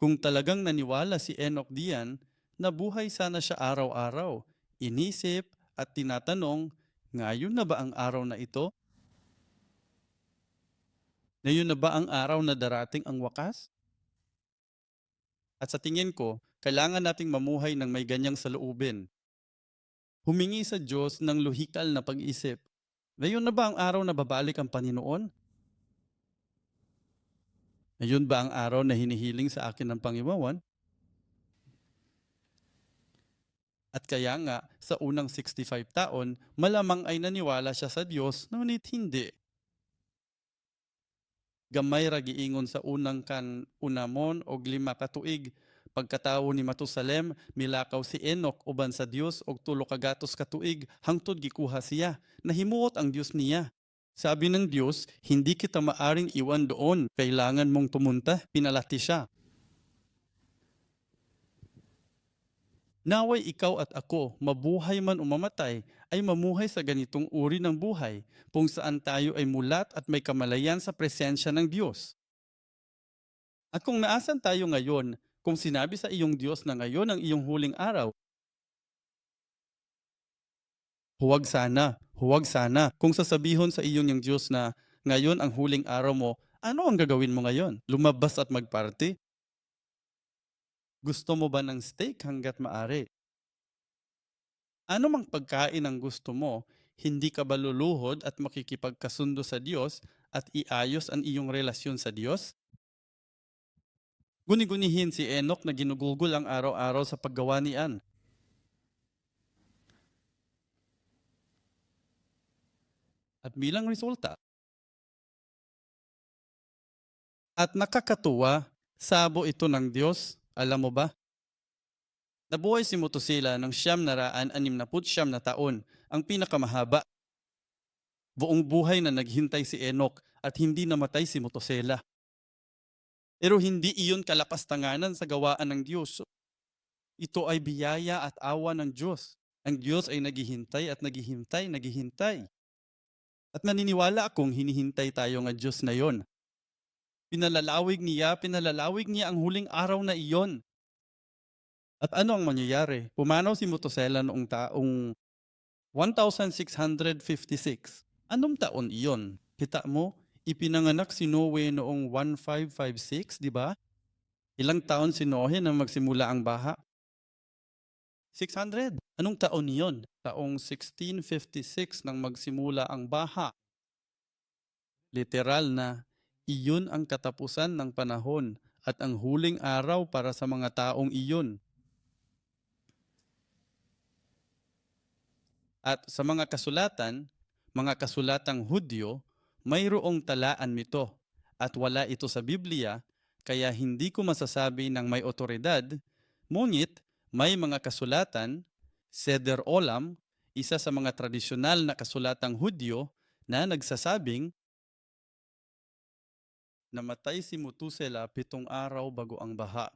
Kung talagang naniwala si Enoch diyan, nabuhay sana siya araw-araw. Inisip at tinatanong, ngayon na ba ang araw na ito? Ngayon na ba ang araw na darating ang wakas? At sa tingin ko, Kailangan nating mamuhay ng may ganyang saloobin. Humingi sa Diyos ng lohikal na pag-isip. Ngayon na ba ang araw na babalik ang Panginoon? Ngayon ba ang araw na hinihiling sa akin ng Panginoon? At kaya nga, sa unang 65 taon, malamang ay naniwala siya sa Diyos, ngunit hindi. Gamay ra giingon sa unang kan unamon og 5 ka tuig. Pagkatawo ni Matusalem, milakaw si Enoch uban sa Dios og 3 ka gatos ka tuig hangtod gikuha siya. Nahimuot ang Dios niya. Sabi ng Dios, hindi kita maaring iwan doon. Kailangan mong tumunta, pinalati siya. Naway ikaw at ako, mabuhay man o mamatay, ay mamuhay sa ganitong uri ng buhay, kung saan tayo ay mulat at may kamalayan sa presensya ng Diyos. At kung naasan tayo ngayon, kung sinabi sa iyong Diyos na ngayon ang iyong huling araw, huwag sana. Kung sasabihon sa iyong yung Diyos na ngayon ang huling araw mo, ano ang gagawin mo ngayon? Lumabas at magparty? Gusto mo ba ng steak hanggat maari? Ano mang pagkain ang gusto mo, hindi ka ba luluhod at makikipagkasundo sa Diyos at iayos ang iyong relasyon sa Diyos? Guni-gunihin si Enoch na ginugugol ang araw-araw sa paggawa niyan. At bilang resulta, at nakakatuwa, sabo ito ng Diyos, alam mo ba? Nabuhay si Motosila ng 969 na taon, ang pinakamahaba. Buong buhay na naghintay si Enoch at hindi namatay si Motosela. Pero hindi iyon kalapastanganan sa gawaan ng Diyos. Ito ay biyaya at awa ng Diyos. Ang Diyos ay naghihintay at naghihintay. At naniniwala akong hinihintay tayo ng Diyos na yon. Pinalalawig niya ang huling araw na iyon. At ano ang mangyayari? Pumanaw si Motosela noong taong 1656. Anong taon iyon? Kita mo, ipinanganak si Noe noong 1556, di ba? Ilang taon si Noe nang magsimula ang baha? 600. Anong taon iyon? Taong 1656 nang magsimula ang baha. Literal na, iyon ang katapusan ng panahon at ang huling araw para sa mga taong iyon. At sa mga kasulatang Hudyo, mayroong talaan nito at wala ito sa Biblia, kaya hindi ko masasabi ng may otoridad, ngunit may mga kasulatan, Seder Olam, isa sa mga tradisyonal na kasulatang Hudyo na nagsasabing namatay si Metusela 7 araw bago ang baha.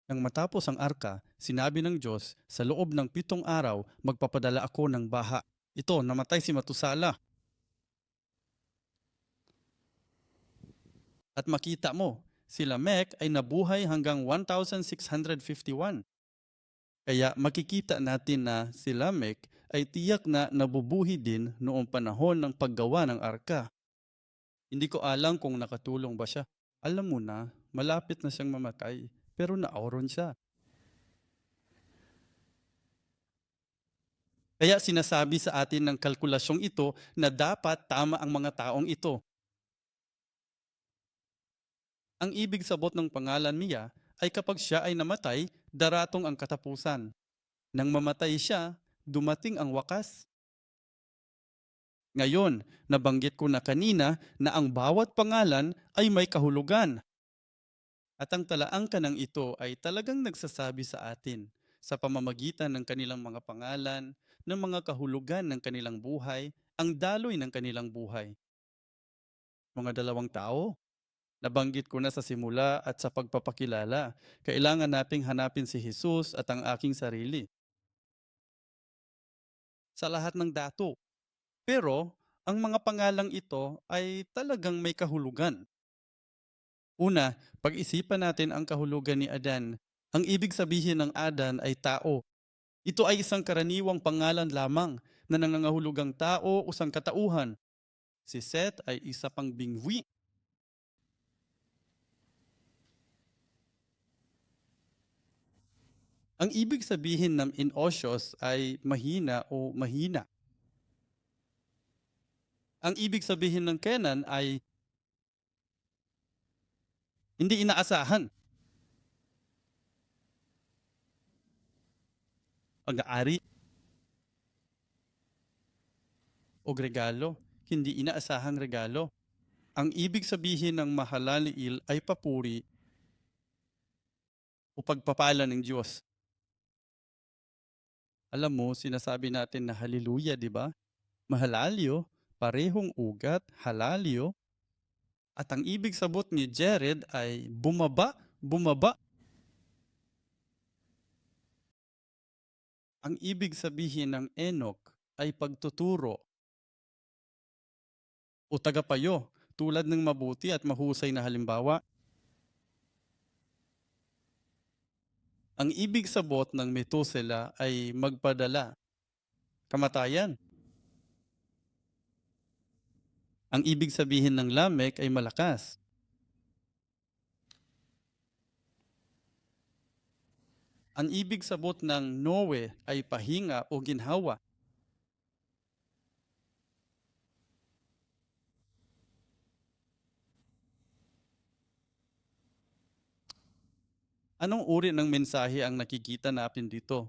Nang matapos ang arka, sinabi ng Diyos, sa loob ng 7 araw, magpapadala ako ng baha. Ito, namatay si Metusela. At makita mo, si Lamech ay nabuhay hanggang 1651. Kaya makikita natin na si Lamech ay tiyak na nabubuhi din noong panahon ng paggawa ng arka. Hindi ko alam kung nakatulong ba siya. Alam mo na, malapit na siyang mamatay, pero naoron siya. Kaya sinasabi sa atin ng kalkulasyong ito na dapat tama ang mga taong ito. Ang ibig sabot ng pangalan niya ay kapag siya ay namatay, daratong ang katapusan. Nang mamatay siya, dumating ang wakas. Ngayon, nabanggit ko na kanina na ang bawat pangalan ay may kahulugan. At ang talaang kanang ito ay talagang nagsasabi sa atin sa pamamagitan ng kanilang mga pangalan, ng mga kahulugan ng kanilang buhay, ang daloy ng kanilang buhay. Mga dalawang tao, nabanggit ko na sa simula at sa pagpapakilala, kailangan nating hanapin si Jesus at ang aking sarili. Sa lahat ng dato. Pero, ang mga pangalang ito ay talagang may kahulugan. Una, pag-isipan natin ang kahulugan ni Adan. Ang ibig sabihin ng Adan ay tao. Ito ay isang karaniwang pangalan lamang na nangangahulugang tao o sangkatauhan. Si Seth ay isa pang bingwi. Ang ibig sabihin ng inosios ay mahina o mahina. Ang ibig sabihin ng kenan ay hindi inaasahan. Pag-aari o regalo, hindi inaasahang regalo. Ang ibig sabihin ng mahalaliil ay papuri o pagpapala ng Diyos. Alam mo, sinasabi natin na haleluya, di ba? Mahalalyo, parehong ugat, halalyo. At ang ibig sabot ni Jared ay bumaba, bumaba. Ang ibig sabihin ng Enoch ay pagtuturo o tagapayo tulad ng mabuti at mahusay na halimbawa. Ang ibig sabot ng Methuselah ay magpadala, kamatayan. Ang ibig sabihin ng Lamek ay malakas. Ang ibig sabot ng Noe ay pahinga o ginhawa. Anong uri ng mensahe ang nakikita natin dito?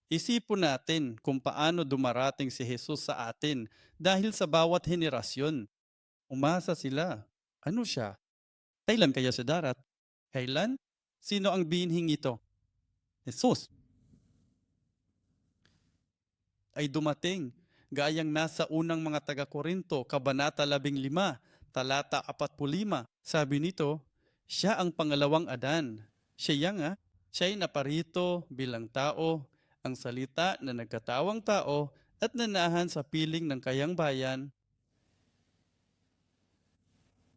Isipon natin kung paano dumarating si Jesus sa atin dahil sa bawat henerasyon. Umasa sila. Ano siya? Kailan kaya siya darat? Kailan? Sino ang binhing ito? Jesus ay dumating gayang nasa unang mga taga-Korinto, Kabanata 15, talata 45. Sabi nito, siya ang pangalawang Adan. Siya nga, siya ay naparito bilang tao, ang salita na nagkatawang tao at nanahan sa piling ng kayang bayan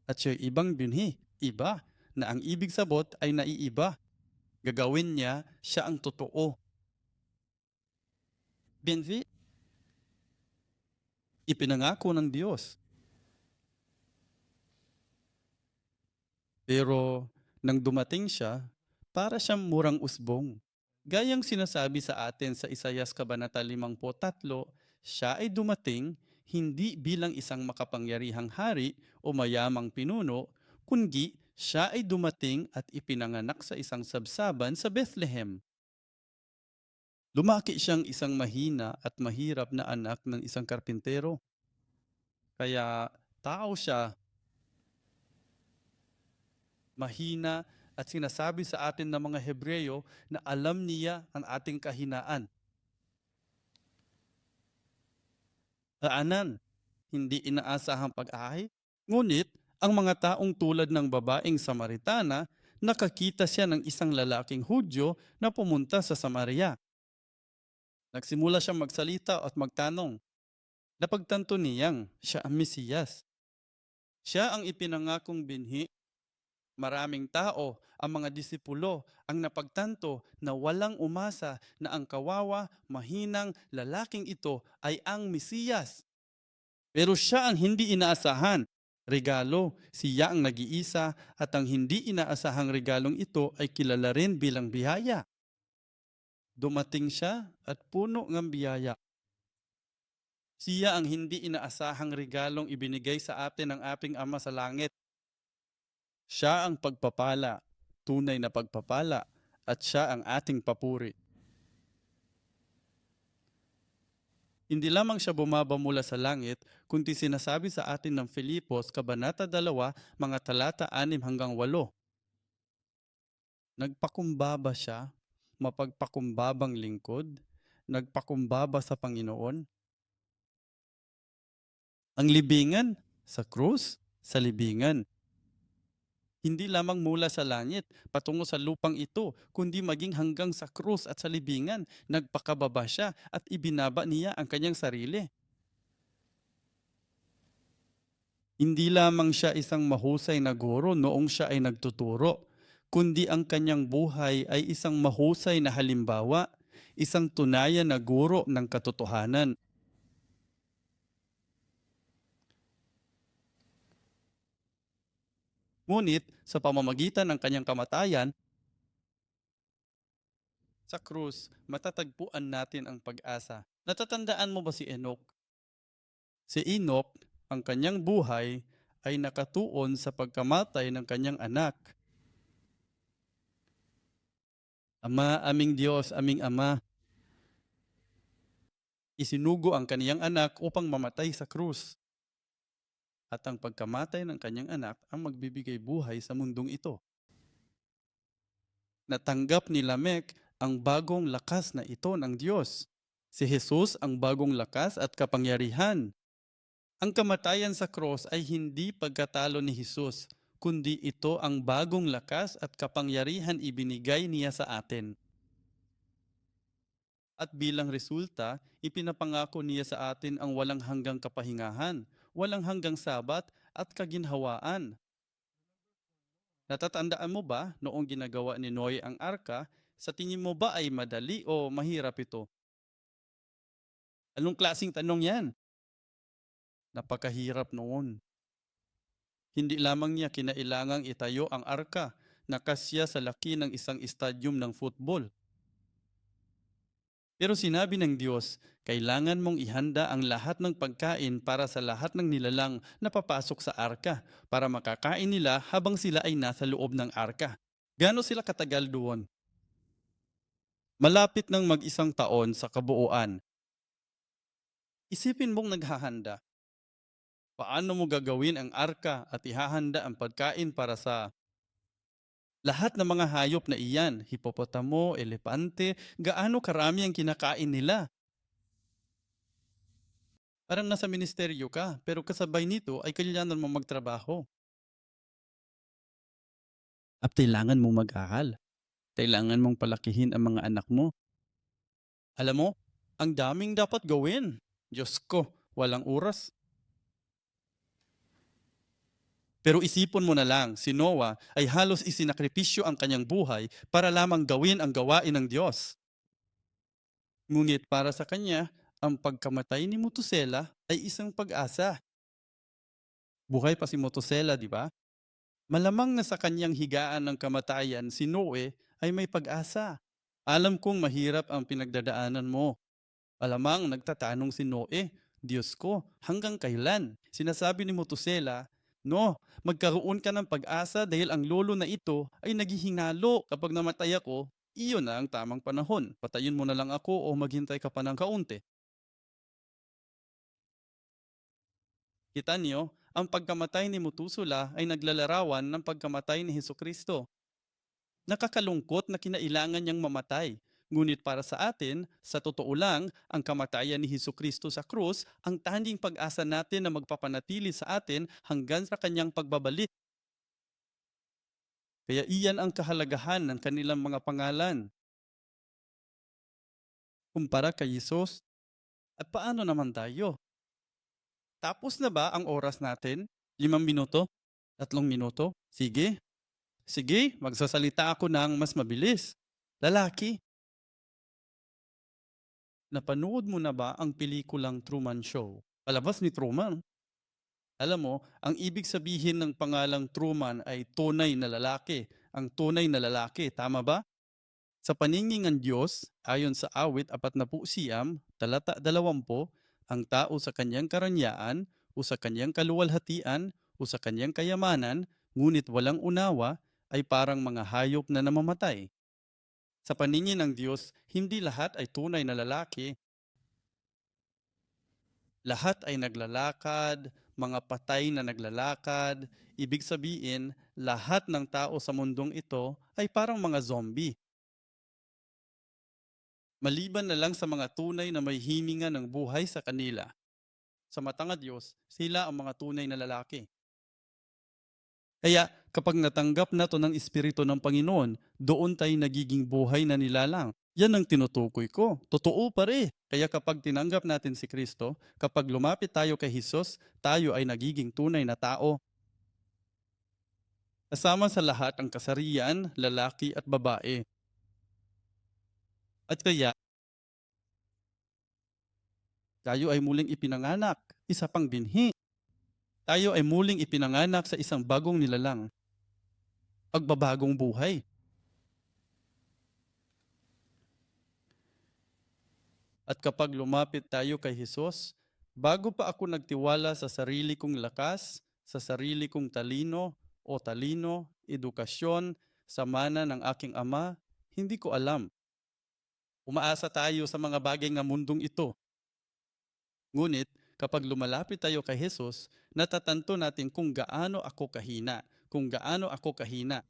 at siya ibang binhi, iba, na ang ibig sabot ay naiiba. Gagawin niya, siya ang totoo. Binhi, ipinangako ng Diyos. Pero nang dumating siya, para siyang murang usbong. Gayang sinasabi sa atin sa Isayas Kabanata 53, siya ay dumating hindi bilang isang makapangyarihang hari o mayamang pinuno, kundi siya ay dumating at ipinanganak sa isang sabsaban sa Bethlehem. Lumaki siyang isang mahina at mahirap na anak ng isang karpintero. Kaya tao siya, mahina, at sinasabi sa atin ng mga Hebreyo na alam niya ang ating kahinaan. Daanan, hindi inaasahang pag-ahit. Ngunit, ang mga taong tulad ng babaeng Samaritana, nakakita siya ng isang lalaking Hudyo na pumunta sa Samaria. Nagsimula siyang magsalita at magtanong. Napagtanto niyang siya ang Mesiyas. Siya ang ipinangakong binhi. Maraming tao, ang mga disipulo, ang napagtanto na walang umasa na ang kawawa, mahinang lalaking ito ay ang Mesiyas. Pero siya ang hindi inaasahan. Regalo, siya ang nag-iisa at ang hindi inaasahang regalong ito ay kilala rin bilang biyaya. Dumating siya at puno ng biyaya. Siya ang hindi inaasahang regalong ibinigay sa atin ng ating Ama sa langit. Siya ang pagpapala, tunay na pagpapala, at siya ang ating papuri. Hindi lamang siya bumaba mula sa langit, kundi sinasabi sa atin ng Filipos, Kabanata 2, mga talata 6 hanggang 8. Nagpakumbaba siya, mapagpakumbabang lingkod, nagpakumbaba sa Panginoon. Ang libingan, sa krus, sa libingan. Hindi lamang mula sa langit, patungo sa lupang ito, kundi maging hanggang sa krus at sa libingan, nagpakababa siya at ibinaba niya ang kanyang sarili. Hindi lamang siya isang mahusay na guro noong siya ay nagtuturo, kundi ang kanyang buhay ay isang mahusay na halimbawa, isang tunayan na guro ng katotohanan. Ngunit sa pamamagitan ng kanyang kamatayan, Sa krus, matatagpuan natin ang pag-asa. Natatandaan mo ba si Enoch? Si Enoch, ang kanyang buhay ay nakatuon sa pagkamatay ng kanyang anak. Ama, aming Diyos, aming Ama, isinugo ang kaniyang anak upang mamatay sa krus. At ang pagkamatay ng kanyang anak ang magbibigay buhay sa mundong ito. Natanggap ni Lamech ang bagong lakas na ito ng Diyos. Si Jesus ang bagong lakas at kapangyarihan. Ang kamatayan sa cross ay hindi pagkatalo ni Jesus, kundi ito ang bagong lakas at kapangyarihan ibinigay niya sa atin. At bilang resulta, ipinapangako niya sa atin ang walang hanggang kapahingahan, walang hanggang sabat at kaginhawaan. Natatandaan mo ba noong ginagawa ni Noe ang arka, sa tingin mo ba ay madali o mahirap ito? Anong klaseng tanong yan? Napakahirap noon. Hindi lamang niya kinailangang itayo ang arka na kasya sa laki ng isang stadium ng football. Pero sinabi ng Diyos, kailangan mong ihanda ang lahat ng pagkain para sa lahat ng nilalang na papasok sa arka para makakain nila habang sila ay nasa loob ng arka. Gaano sila katagal doon? Malapit ng mag-isang taon sa kabuuan. Isipin mong naghahanda. Paano mo gagawin ang arka at ihahanda ang pagkain para sa lahat ng mga hayop na iyan, hipopotamo, elepante, gaano karami ang kinakain nila? Parang nasa ministeryo ka, pero kasabay nito ay kailangan mo magtrabaho. At kailangan mong mag-aral. Kailangan mong palakihin ang mga anak mo. Alam mo, ang daming dapat gawin. Diyos ko, walang oras. Pero isipon mo na lang, si Noah ay halos isinakripisyo ang kanyang buhay para lamang gawin ang gawain ng Diyos. Ngunit para sa kanya, ang pagkamatay ni Methuselah ay isang pag-asa. Buhay pa si Methuselah, di ba? Malamang na sa kanyang higaan ng kamatayan, si Noe ay may pag-asa. Alam kong mahirap ang pinagdadaanan mo. Alamang nagtatanong si Noe, Diyos ko, hanggang kailan? Sinasabi ni Methuselah, no, magkaroon ka ng pag-asa dahil ang lolo na ito ay naghihinalo. Kapag namatay ako, iyon na ang tamang panahon. Patayin mo na lang ako o maghintay ka pa ng kaunti. Kita niyo, ang pagkamatay ni Methuselah ay naglalarawan ng pagkamatay ni Hesukristo. Nakakalungkot na kinailangan niyang mamatay. Ngunit para sa atin, sa totoo lang, ang kamatayan ni Hesukristo sa krus ang tanging pag-asa natin na magpapanatili sa atin hanggang sa kanyang pagbabalik. Kaya iyan ang kahalagahan ng kanilang mga pangalan. Kumpara kay Jesus, at paano naman tayo? Tapos na ba ang oras natin? 5 minuto? 3 minuto? Sige. Sige, magsasalita ako ng mas mabilis. Lalaki, napanood mo na ba ang pelikulang Truman Show? Palabas ni Truman. Alam mo, ang ibig sabihin ng pangalang Truman ay tunay na lalaki. Ang tunay na lalaki, tama ba? Sa paningin ng Diyos, ayon sa awit 40, talata 20, ang tao sa kanyang karanyaan o sa kanyang kaluwalhatian o sa kanyang kayamanan, ngunit walang unawa, ay parang mga hayop na namamatay. Sa paningin ng Diyos, hindi lahat ay tunay na lalaki. Lahat ay naglalakad, mga patay na naglalakad. Ibig sabihin, lahat ng tao sa mundong ito ay parang mga zombie. Maliban na lang sa mga tunay na may hininga ng buhay sa kanila. Sa mata ng Diyos, sila ang mga tunay na lalaki. Kaya kapag natanggap na to ng Espiritu ng Panginoon, doon tayo nagiging buhay na nilalang. Yan ang tinutukoy ko. Totoo pa rin. Kaya kapag tinanggap natin si Kristo, kapag lumapit tayo kay Jesus, tayo ay nagiging tunay na tao. Kasama sa lahat ang kasarian, lalaki at babae. At kaya, tayo ay muling ipinanganak, isa pang binhi. Tayo ay muling ipinanganak sa isang bagong nilalang, pagbabagong buhay. At kapag lumapit tayo kay Jesus, bago pa ako nagtiwala sa sarili kong lakas, sa sarili kong talino, edukasyon, sa mana ng aking ama, hindi ko alam. Umaasa tayo sa mga bagay ng mundong ito. Ngunit kapag lumalapit tayo kay Jesus, natatanto natin kung gaano ako kahina, kung gaano ako kahina.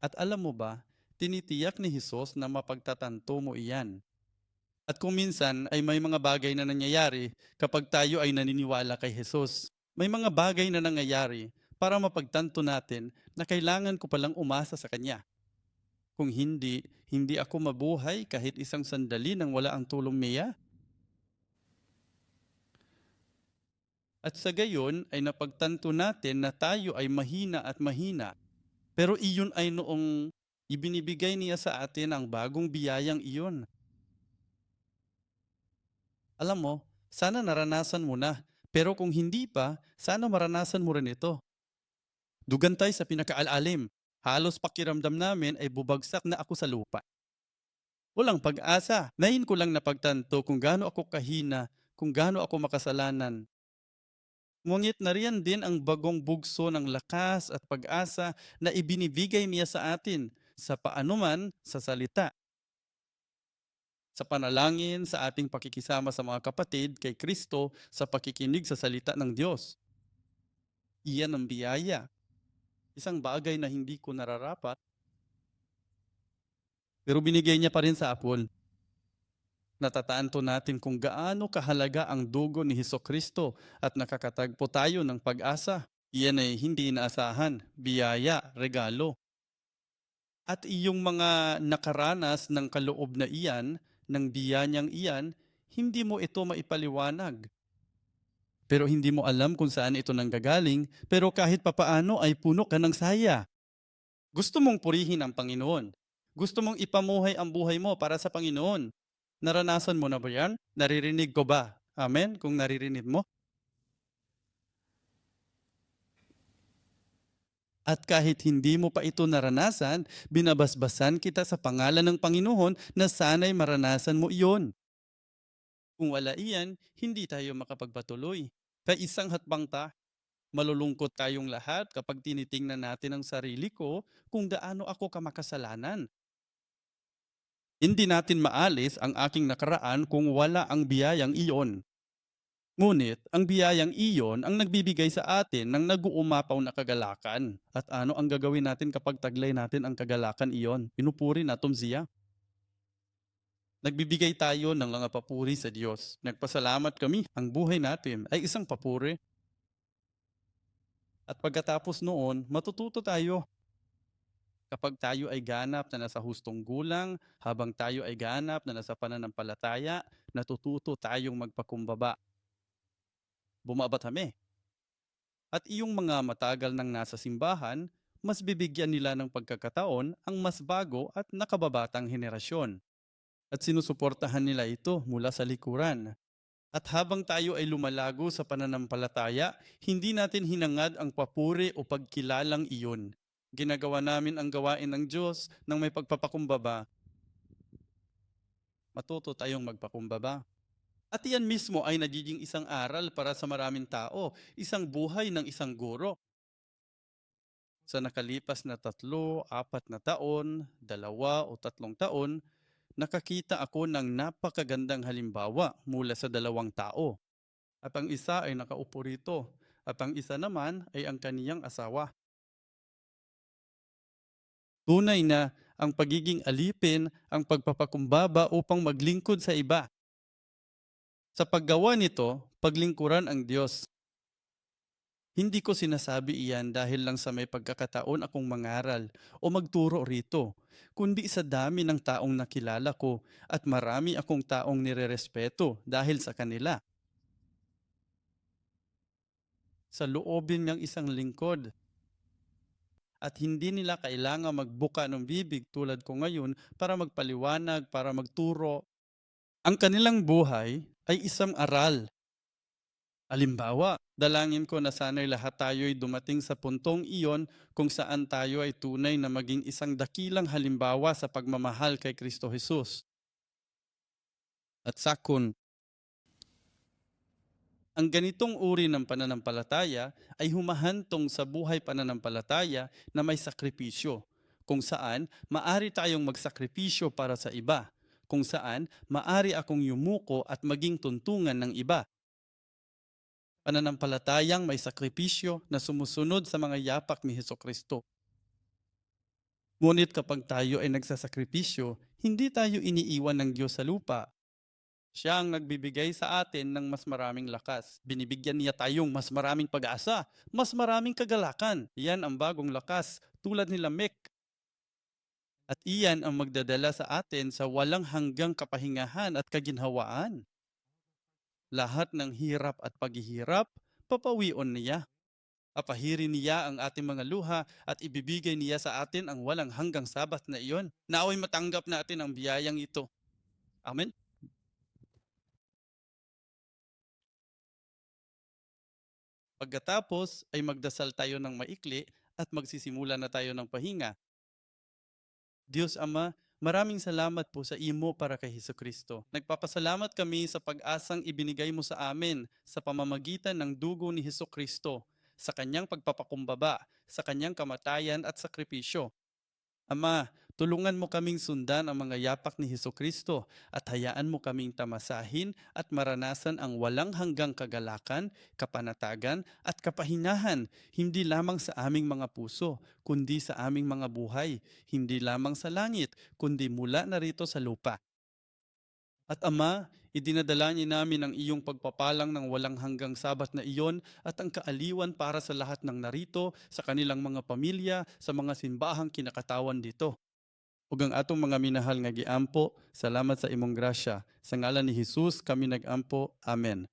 At alam mo ba, tinitiyak ni Jesus na mapagtatanto mo iyan. At kung minsan ay may mga bagay na nangyayari kapag tayo ay naniniwala kay Jesus. May mga bagay na nangyayari para mapagtanto natin na kailangan ko palang umasa sa Kanya. Kung hindi, hindi ako mabuhay kahit isang sandali nang wala ang tulong niya. At sa gayon ay napagtanto natin na tayo ay mahina at mahina. Pero iyon ay noong ibinibigay niya sa atin ang bagong biyayang iyon. Alam mo, sana naranasan mo na. Pero kung hindi pa, sana maranasan mo rin ito. Dugantay sa pinakaalalim. Halos pakiramdam namin ay bubagsak na ako sa lupa. Walang pag-asa. Ngayon ko lang napagtanto kung gaano ako kahina, kung gaano ako makasalanan. Ngunit nariyan din ang bagong bugso ng lakas at pag-asa na ibinibigay niya sa atin sa paanuman sa salita, sa panalangin, sa ating pakikisama sa mga kapatid kay Kristo, sa pakikinig sa salita ng Diyos. Iyan ang biyaya. Isang bagay na hindi ko nararapat, pero binigay niya pa rin sa apol. Natatanto natin kung gaano kahalaga ang dugo ni Hesukristo at nakakatagpo tayo ng pag-asa. Iyan ay hindi inaasahan, biyaya, regalo. At iyong mga nakaranas ng kaloob na iyan, ng biyayang iyan, hindi mo ito maipaliwanag. Pero hindi mo alam kung saan ito nanggagaling, pero kahit papaano ay puno ka ng saya. Gusto mong purihin ang Panginoon. Gusto mong ipamuhay ang buhay mo para sa Panginoon. Naranasan mo na ba yan? Naririnig ko ba? Amen? Kung naririnig mo. At kahit hindi mo pa ito naranasan, binabasbasan kita sa pangalan ng Panginoon na sana'y maranasan mo iyon. Kung wala iyan, hindi tayo makapagpatuloy. Kaya isang hatbang malulungkot tayong lahat kapag tinitingnan natin ang sarili ko kung gaano ako kamakasalanan. Hindi natin maalis ang aking nakaraan kung wala ang biyayang iyon. Ngunit ang biyayang iyon ang nagbibigay sa atin ng nag-uumapaw na kagalakan. At ano ang gagawin natin kapag taglay natin ang kagalakan iyon? Pinupuri natin siya. Nagbibigay tayo ng mga papuri sa Diyos. Nagpasalamat kami. Ang buhay natin ay isang papuri. At pagkatapos noon, matututo tayo. Kapag tayo ay ganap na nasa hustong gulang, habang tayo ay ganap na nasa pananampalataya, natututo tayong magpakumbaba. Bumaba kami. At iyong mga matagal nang nasa simbahan, mas bibigyan nila ng pagkakataon ang mas bago at nakababatang henerasyon. At sinusuportahan nila ito mula sa likuran. At habang tayo ay lumalago sa pananampalataya, hindi natin hinangad ang papuri o pagkilalang iyon. Ginagawa namin ang gawain ng Diyos nang may pagpapakumbaba. Matuto tayong magpakumbaba. At iyan mismo ay nagiging isang aral para sa maraming tao, isang buhay ng isang guro. Sa nakalipas na 3, 4 na taon, 2 o 3 taon, nakakita ako ng napakagandang halimbawa mula sa 2 tao. At ang isa ay nakaupo rito, at ang isa naman ay ang kaniyang asawa. Tunay na ang pagiging alipin, ang pagpapakumbaba upang maglingkod sa iba. Sa paggawa nito, paglingkuran ang Diyos. Hindi ko sinasabi iyan dahil lang sa may pagkakataon akong mangaral o magturo rito, kundi sa dami ng taong nakilala ko at marami akong taong nirerespeto dahil sa kanila. Sa loobin niyang isang lingkod, at hindi nila kailangan magbuka ng bibig tulad ko ngayon para magpaliwanag, para magturo. Ang kanilang buhay ay isang aral. Alimbawa, dalangin ko na sana'y lahat tayo'y dumating sa puntong iyon kung saan tayo ay tunay na maging isang dakilang halimbawa sa pagmamahal kay Kristo Jesus. At sakon, ang ganitong uri ng pananampalataya ay humahantong sa buhay pananampalataya na may sakripisyo, kung saan maari tayong magsakripisyo para sa iba, kung saan maari akong yumuko at maging tuntungan ng iba. Pananampalatayang may sakripisyo na sumusunod sa mga yapak ni Hesukristo. Ngunit kapag tayo ay nagsasakripisyo, hindi tayo iniiwan ng Diyos sa lupa. Siya ang nagbibigay sa atin ng mas maraming lakas. Binibigyan niya tayong mas maraming pag-asa, mas maraming kagalakan. Yan ang bagong lakas, tulad ni Lamek. At iyan ang magdadala sa atin sa walang hanggang kapahingahan at kaginhawaan. Lahat ng hirap at paghihirap, papawion niya. Papahirin niya ang ating mga luha at ibibigay niya sa atin ang walang hanggang sabat na iyon. Naway matanggap natin ang biyayang ito. Amen. Pagkatapos ay magdasal tayo ng maikli at magsisimula na tayo ng pahinga. Diyos Ama, maraming salamat po sa imo para kay Hesukristo. Nagpapasalamat kami sa pag-asang ibinigay mo sa amin sa pamamagitan ng dugo ni Hesukristo, sa kanyang pagpapakumbaba, sa kanyang kamatayan at sakripisyo. Ama, tulungan mo kaming sundan ang mga yapak ni Hesukristo at hayaan mo kaming tamasahin at maranasan ang walang hanggang kagalakan, kapanatagan at kapahinahan, hindi lamang sa aming mga puso, kundi sa aming mga buhay, hindi lamang sa langit, kundi mula narito sa lupa. At Ama, idinadalangin namin ang iyong pagpapalang ng walang hanggang sabat na iyon at ang kaaliwan para sa lahat ng narito, sa kanilang mga pamilya, sa mga simbahang kinakatawan dito. Ug ang atong mga minahal nga giampo, salamat sa imong grasya. Sa ngalan ni Jesus kami nagampo. Amen.